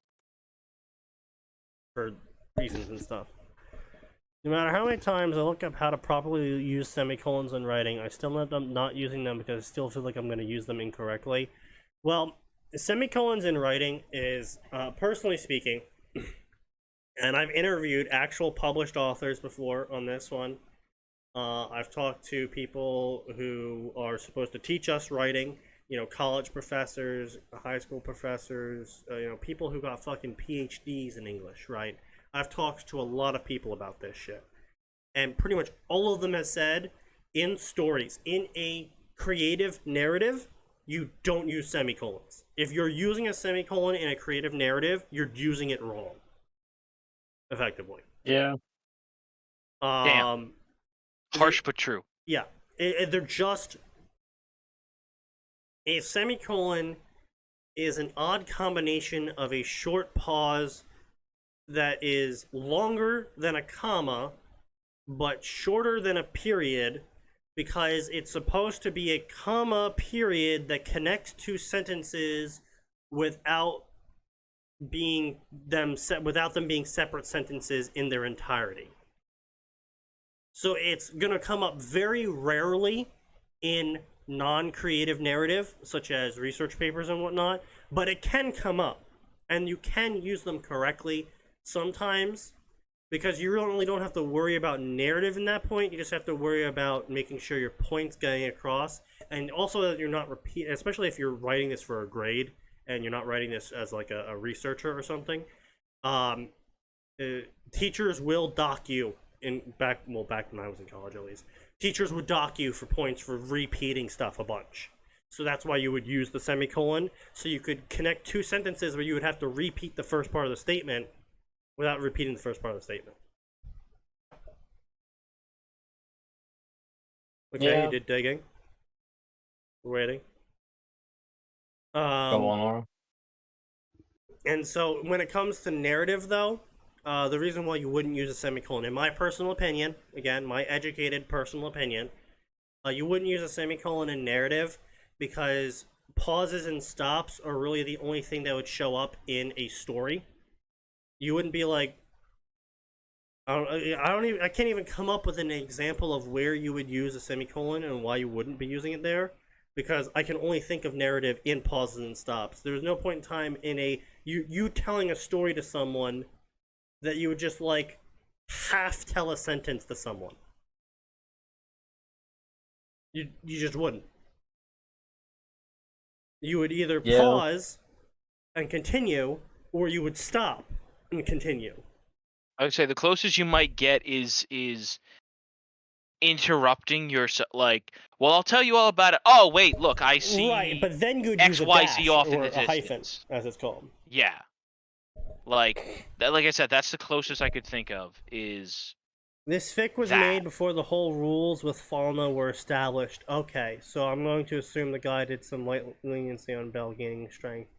For reasons and stuff. No matter how many times I look up how to properly use semicolons in writing, I still end up not using them because I still feel like I'm going to use them incorrectly. Well, semicolons in writing is, personally speaking, and I've interviewed actual published authors before on this one. I've talked to people who are supposed to teach us writing, college professors, high school professors, people who got fucking PhDs in English, right? I've talked to a lot of people about this shit. And pretty much all of them have said, in stories, in a creative narrative, you don't use semicolons. If you're using a semicolon in a creative narrative, you're using it wrong. Effectively. Yeah. Damn. Harsh but true. Yeah. They're just... A semicolon is an odd combination of a short pause that is longer than a comma, but shorter than a period, because it's supposed to be a comma period that connects two sentences without them being separate sentences in their entirety. So it's gonna come up very rarely in non-creative narrative, such as research papers and whatnot, but it can come up, and you can use them correctly sometimes, because you really don't have to worry about narrative in that point. You just have to worry about making sure your point's getting across, and also that you're not repeating, especially if you're writing this for a grade and you're not writing this as like a researcher or something. Teachers will dock you back when I was in college, at least. Teachers would dock you for points for repeating stuff a bunch. So that's why you would use the semicolon, so you could connect two sentences where you would have to repeat the first part of the statement without repeating the first part of the statement. Okay, Yeah. You did digging. We're waiting. Go on, Laura. And so when it comes to narrative, though, the reason why you wouldn't use a semicolon, in my personal opinion, again, my educated personal opinion, you wouldn't use a semicolon in narrative because pauses and stops are really the only thing that would show up in a story. You wouldn't be like, I can't even come up with an example of where you would use a semicolon and why you wouldn't be using it there, because I can only think of narrative in pauses and stops. There's no point in time in you telling a story to someone that you would just like half tell a sentence to someone. You just wouldn't. You would either pause and continue, or you would stop and continue. I would say the closest you might get is interrupting yourself, like, well, I'll tell you all about it. Oh, wait, look, I see. Right, but then you'd use a XYZ dash off in or the a hyphen, distance. as it's called. Yeah. Like I said, that's the closest I could think of is... This fic was made before the whole rules with Falna were established. Okay, so I'm going to assume the guy did some light leniency on Bell gaining strength.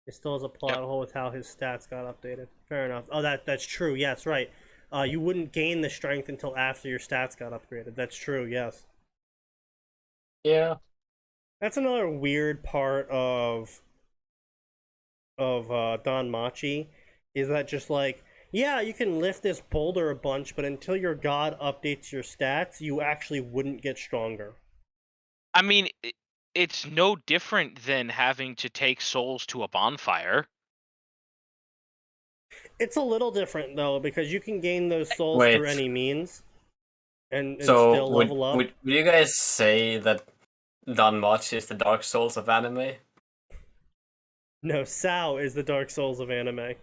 It still has a plot hole with how his stats got updated. Fair enough. Oh, that's true. Yeah, that's right. You wouldn't gain the strength until after your stats got upgraded. That's true, yes. Yeah. That's another weird part of Don Machi, is that just like, yeah, you can lift this boulder a bunch, but until your god updates your stats, you actually wouldn't get stronger. I mean, it's no different than having to take souls to a bonfire. It's a little different, though, because you can gain those souls through any means and So still level up. Would you guys say that Don Machi is the Dark Souls of anime? No, Sao is the Dark Souls of anime.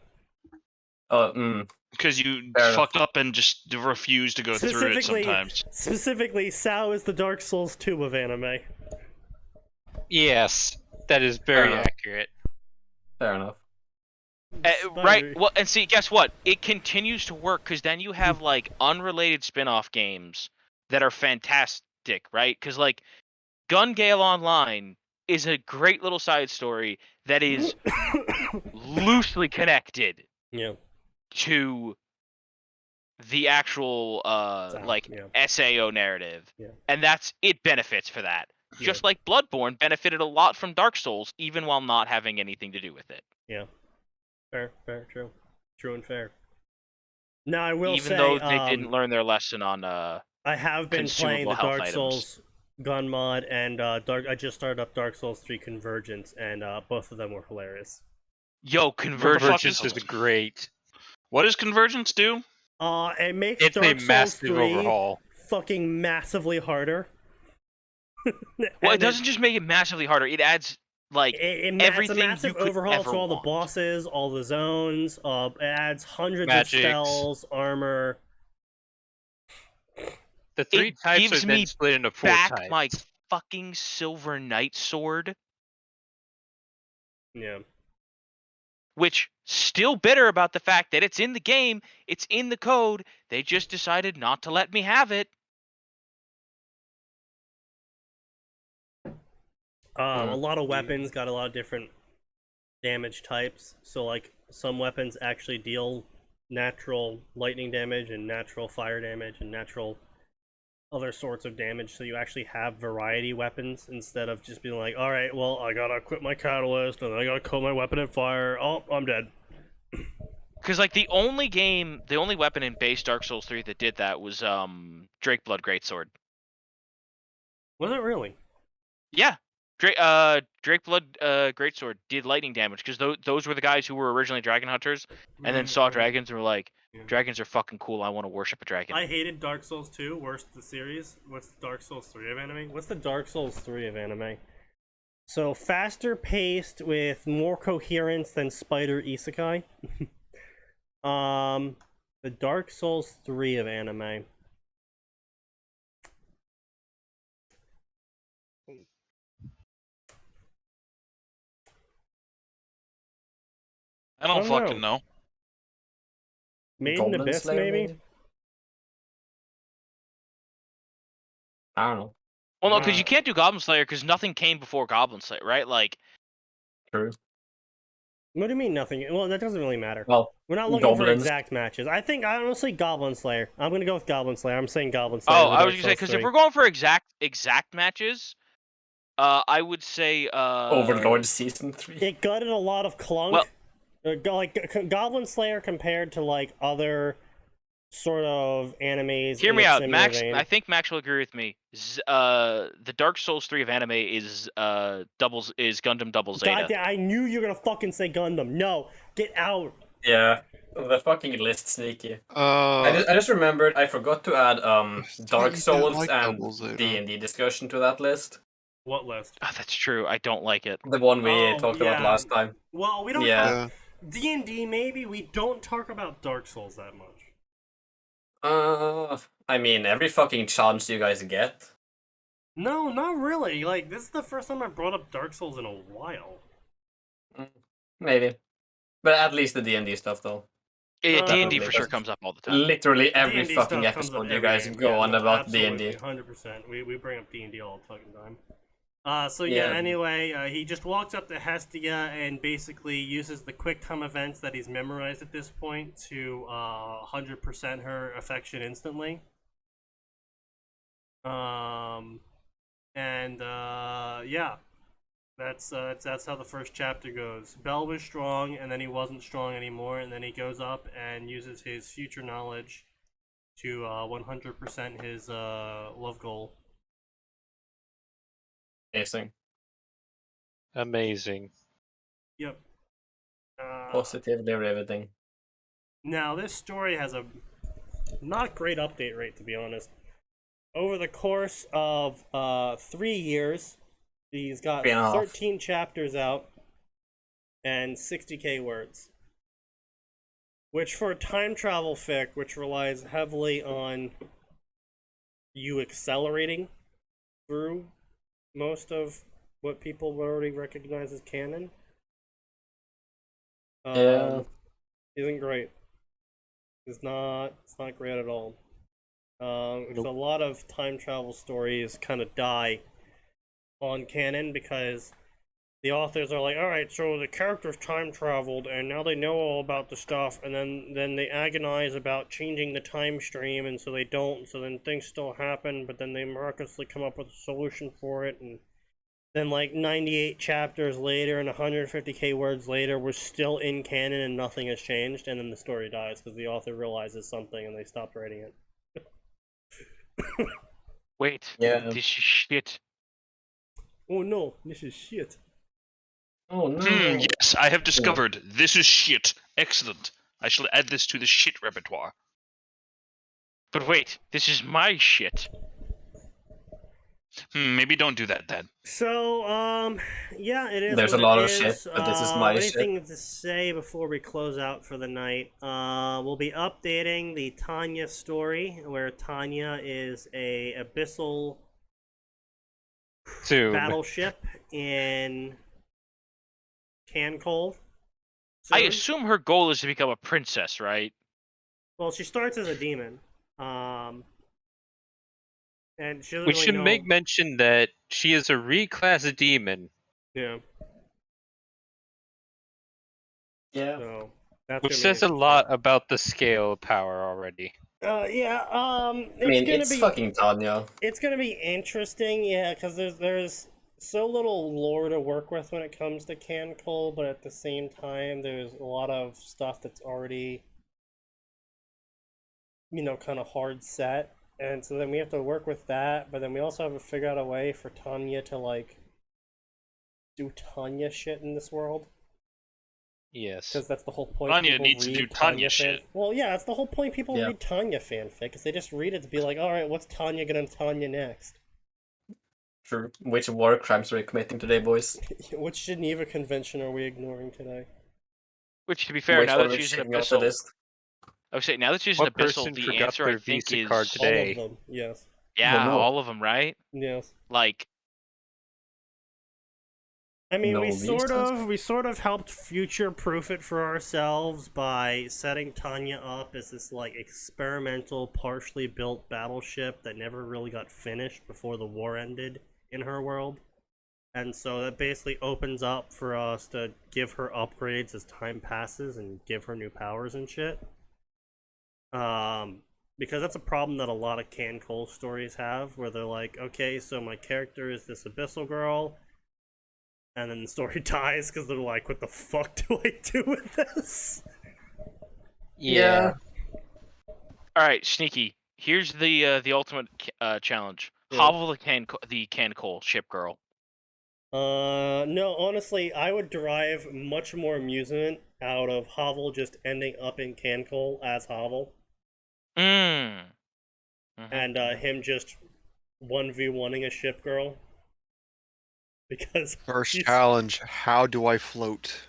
Because you fucked up and just refuse to go through it sometimes. Specifically, Sao is the Dark Souls 2 of anime. Yes, that is very accurate. Fair enough. Right. Well, and see, guess what? It continues to work because then you have like unrelated spin-off games that are fantastic, right? Because like Gun Gale Online is a great little side story that is loosely connected to the actual SAO narrative, and it benefits for that. Just like Bloodborne benefited a lot from Dark Souls, even while not having anything to do with it. Yeah. Fair, true and fair. Now I will say, even though they didn't learn their lesson on I have been playing the Dark Souls Gun Mod, and I just started up Dark Souls 3 Convergence, and both of them were hilarious. Yo, Convergence is great. What does Convergence do? It makes It's a Dark Souls massive 3 overhaul. fucking massively harder. Well, it doesn't just make it massively harder. It adds like it's a everything massive you could overhaul ever to all want. the bosses, all the zones. It adds hundreds Magics. of spells, armor. The 3 It types gives are then me split into 4 Back types. my fucking Silver Knight sword, Yeah. which still bitter about the fact that it's in the game, it's in the code. They just decided not to let me have it. A lot of weapons got a lot of different damage types. So like some weapons actually deal natural lightning damage and natural fire damage and natural other sorts of damage. So you actually have variety weapons instead of just being like, all right, well, I gotta equip my catalyst and I gotta coat my weapon in fire. Oh, I'm dead. Because like the only weapon in base Dark Souls 3 that did that was Drakeblood Greatsword. Was it really? Yeah. Drakeblood Greatsword did lightning damage because those were the guys who were originally dragon hunters and then saw dragons and were like, dragons are fucking cool. I want to worship a dragon. I hated Dark Souls 2, worst of the series. What's the Dark Souls 3 of anime? What's the Dark Souls 3 of anime? So faster paced with more coherence than Spider Isekai. The Dark Souls 3 of anime. I don't Oh, no. fucking know. Made in Goblin Abyss, Slayer, maybe? I don't know. Well, no, because you can't do Goblin Slayer because nothing came before Goblin Slayer, right? Like, True. What do you mean nothing? Well, that doesn't really matter. Well, We're not looking for goblins. exact matches. I think honestly Goblin Slayer. I'm gonna go with Goblin Slayer. I'm saying Goblin Slayer. oh, over I was Dark gonna say Souls because 3. if we're going for exact matches, I would say Overlord Season 3. It gutted a lot of clunk. Well- Goblin Slayer compared to like other sort of animes. Hear in me a out, similar Max. vein. I think Max will agree with me. The Dark Souls 3 of anime is Gundam Double Zeta. God damn, I knew you were gonna fucking say Gundam. No, get out. Yeah, the fucking list, Sneaky. Uh, I just remembered I forgot to add Dark you don't Souls like and Double Zeta. D&D discussion to that list. What list? Oh, that's true. I don't like it. The one we Oh, talked about yeah. last time. Well, we don't Yeah. have D&D. Maybe we don't talk about Dark Souls that much. I mean, every fucking chance you guys get. No, not really. Like this is the first time I brought up Dark Souls in a while. Maybe. But at least the D&D stuff, though. D&D Definitely, for sure but comes up all the time. Literally every D&D fucking stuff comes up episode you every guys game. go Yeah, on no, about absolutely, D&D. 100%. We bring up D&D all the fucking time. Anyway, he just walks up to Hestia and basically uses the quick time events that he's memorized at this point to 100% her affection instantly. Yeah. That's how the first chapter goes. Bell was strong, and then he wasn't strong anymore, and then he goes up and uses his future knowledge to 100% his love goal. Amazing. Yep. Positively riveting. Now, this story has a not great update rate, to be honest. Over the course of 3 years, he's got 3.5. 13 chapters out and 60k words. Which, for a time travel fic, which relies heavily on you accelerating through most of what people would already recognize as canon, isn't great. It's not great at all. There's a lot of time travel stories kind of die on canon because the authors are like, all right, so the characters time traveled and now they know all about the stuff, and then they agonize about changing the time stream, and so they don't, so then things still happen, but then they miraculously come up with a solution for it, and then like 98 chapters later and 150k words later, we're still in canon and nothing has changed, and then the story dies because the author realizes something and they stopped writing it. Wait, Yeah. this is shit. Oh no, this is shit. Oh no. Yes, I have discovered. This is shit. Excellent. I shall add this to the shit repertoire. But wait, this is my shit. Maybe don't do that then. So, yeah, it is. There's what a lot it of shit, is. but this is my anything to say before we close out for the night? We'll be updating the Tanya story, where Tanya is a abyssal Soon. battleship in Cancol. I assume her goal is to become a princess, right? Well, she starts as a demon. And she doesn't We really should know... make mention that she is a reclass demon, Yeah. Yeah. So that's which gonna be says a interesting. lot about the scale of power already. Yeah. I mean, it's fucking Tanya. It's gonna be interesting, yeah, because there's so little lore to work with when it comes to Cancol, but at the same time, there's a lot of stuff that's already, kind of hard set, and so then we have to work with that. But then we also have to figure out a way for Tanya to like do Tanya shit in this world. Yes. Because that's the whole point. Tanya people needs to read do Tanya shit. Well, yeah, that's the whole point. People Yeah. read Tanya fanfic, because they just read it to be like, all right, what's Tanya gonna Tanya next? True. Which war crimes are we committing today, boys? Which Geneva Convention are we ignoring today? Which, to be fair, Which now one that are we she's an checking off the abyssal, list? I would say now that she's an What abyssal, person the forgot answer their I think Visa is card today? All of them, yes. yeah, Oh, no. all of them, right? Yes. Like, I mean, No we visas? sort of helped future-proof it for ourselves by setting Tanya up as this, like, experimental, partially built battleship that never really got finished before the war ended in her world. And so that basically opens up for us to give her upgrades as time passes and give her new powers and shit. Because that's a problem that a lot of Cancol stories have, where they're like, okay, so my character is this abyssal girl, and then the story dies because they're like, what the fuck do I do with this? Yeah. all right, Sneaky. Here's the ultimate challenge. Yeah. Hovel the Cancol ship girl. No, honestly, I would derive much more amusement out of Hovel just ending up in Cancol as Hovel, Mm. and him just 1v1ing a ship girl. Because First he's, challenge: how do I float?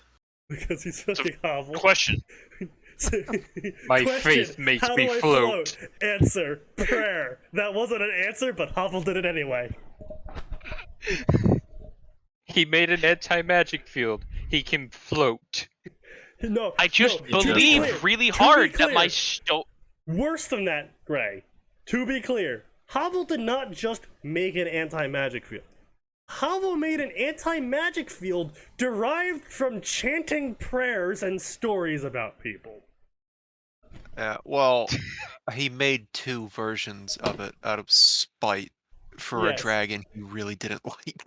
because he's fucking Hovel. Question. My Question, faith makes how me do I float. Answer, prayer. That wasn't an answer, but Hovel did it anyway. He made an anti-magic field. He can float. No, I just no, to be believe clear, really to be hard that clear, my Worse than that, Gray. To be clear, Hovel did not just make an anti-magic field. Hovel made an anti-magic field derived from chanting prayers and stories about people. Well, he made 2 versions of it out of spite for Yes. a dragon he really didn't like.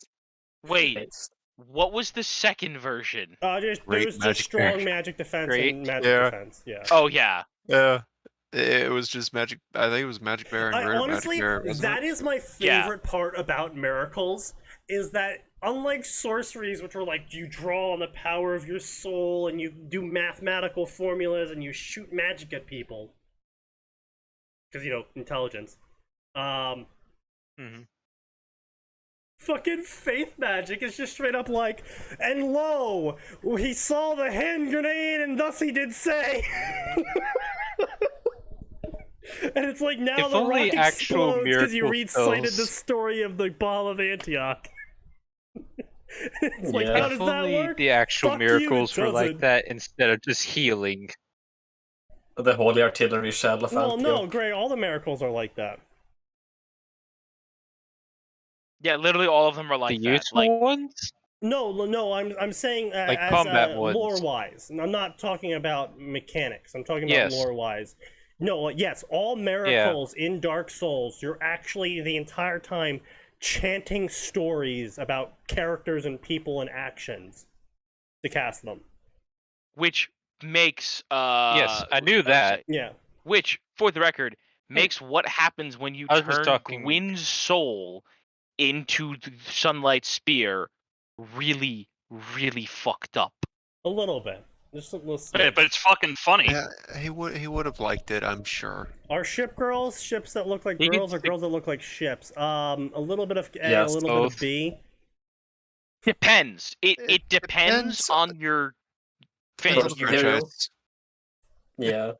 Wait, It's- what was the second version? There Great was just magic strong barrier. magic defense Great. and magic Yeah. defense. Yeah. Oh yeah. Yeah, it was just magic. I think it was magic bear and rare Honestly, magic bear. Wasn't that it? is my Yeah. favorite part about miracles, is that unlike sorceries, which are like you draw on the power of your soul and you do mathematical formulas and you shoot magic at people, because intelligence. Fucking faith magic is just straight up like, and lo, he saw the hand grenade and thus he did say. And it's like now If the only rock actual explodes because you miracle recited the spells- story of the ball of Antioch. It's like, Yeah. how If does that only work? the actual Fuck you, it miracles were like doesn't. that instead of just healing. The Holy Artillery Shell of Well, no, Antioch. Gray, all the miracles are like that. Yeah, literally all of them are like the that. useful Like, ones? No, I'm saying Like as combat ones. lore-wise. I'm not talking about mechanics. I'm talking about Yes. lore-wise. No, yes, all miracles in Dark Souls, you're actually the entire time chanting stories about characters and people and actions to cast them. which makes Yes, I knew would that. say- Yeah. which, for the record, makes what happens when you I was just turn talking- Gwyn's soul into the Sunlight Spear really, really fucked up. A little bit. Just a little But it's fucking funny. Yeah, he would have liked it, I'm sure. Are ship girls ships that look like You could girls, or stick- girls that look like ships? A little bit of A, a Yes, little bit both. of B. Depends. It It depends depends on your Depends on fan. the Material. franchise. Yeah.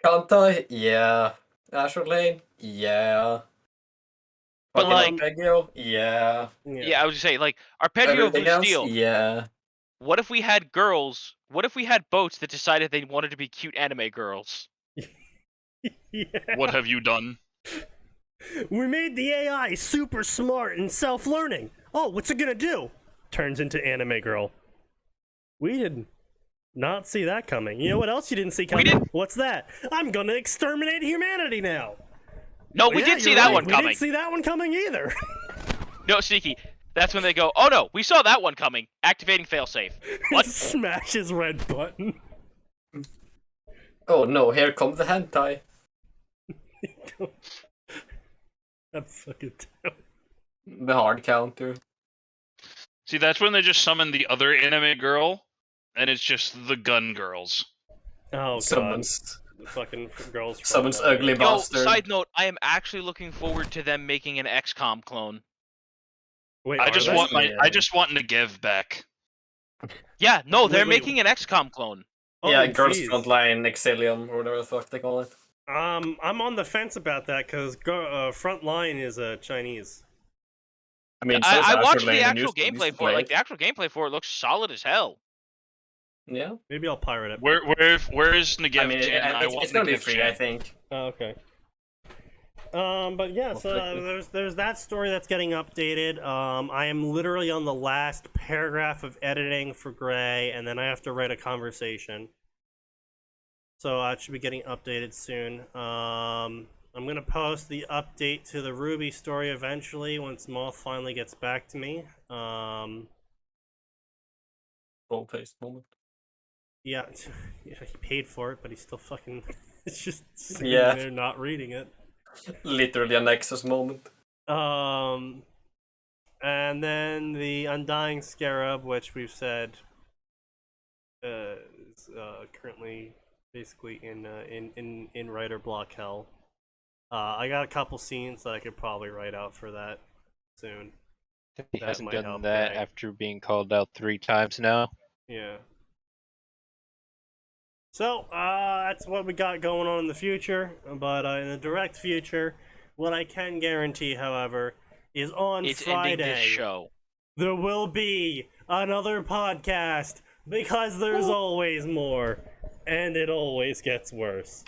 Kantai? Yeah. Azure Lane? Yeah. But, Fucking like- Arpeggio? Yeah. Yeah, I was gonna say, like, Arpeggio of Everything Blue else? Steel. Yeah. What if we had girls? What if we had boats that decided they wanted to be cute anime girls? Yeah. What have you done? We made the AI super smart and self-learning. Oh, what's it gonna do? Turns into anime girl. We did not see that coming. You know what else you didn't see coming? didn't- What's that? I'm gonna exterminate humanity now. No, Oh, we yeah, did see you're that right. one We coming. didn't see that one coming either. No, Sneaky. That's when they go, oh no, we saw that one coming. Activating failsafe. What? Smash his red button. Oh no, here comes the hentai. That's fucking terrible. The hard counter. See, that's when they just summon the other anime girl, and it's just the gun girls. Oh god. Summons. The fucking girls. from, Summons ugly Yo, bastard. side note, I am actually looking forward to them making an XCOM clone. Wait, I are just they? want Yeah. I just want Negev back. Yeah, no, they're Wait. making an XCOM clone. Yeah, Oh, Girls jeez. Frontline Exilium, or whatever the fuck they call it. I'm on the fence about that because Frontline is Chinese. I mean, so is I Azure watched Lane, the and actual used to gameplay for play it. Like, the actual gameplay for it looks solid as hell. Yeah. Maybe I'll pirate it. Where is Negev? I mean, Chan? I it's want gonna be Negev free, Chan. I think. Oh, okay. But yeah, so there's that story that's getting updated. I am literally on the last paragraph of editing for Gray, and then I have to write a conversation. So it should be getting updated soon. I'm gonna post the update to the Ruby story eventually once Moth finally gets back to me. Bold-faced moment. Yeah, yeah, he paid for it, but he's still fucking. It's just sitting Yeah. there not reading it. Literally a Nexus moment. And then the Undying Scarab, which we've said is currently basically in writer block hell. I got a couple scenes that I could probably write out for that soon. He That hasn't might done help, that right? after being called out 3 times now. Yeah. So, that's what we got going on in the future. But in the direct future, what I can guarantee, however, is on It's Friday, ending this show. there will be another podcast because there's always more, and it always gets worse.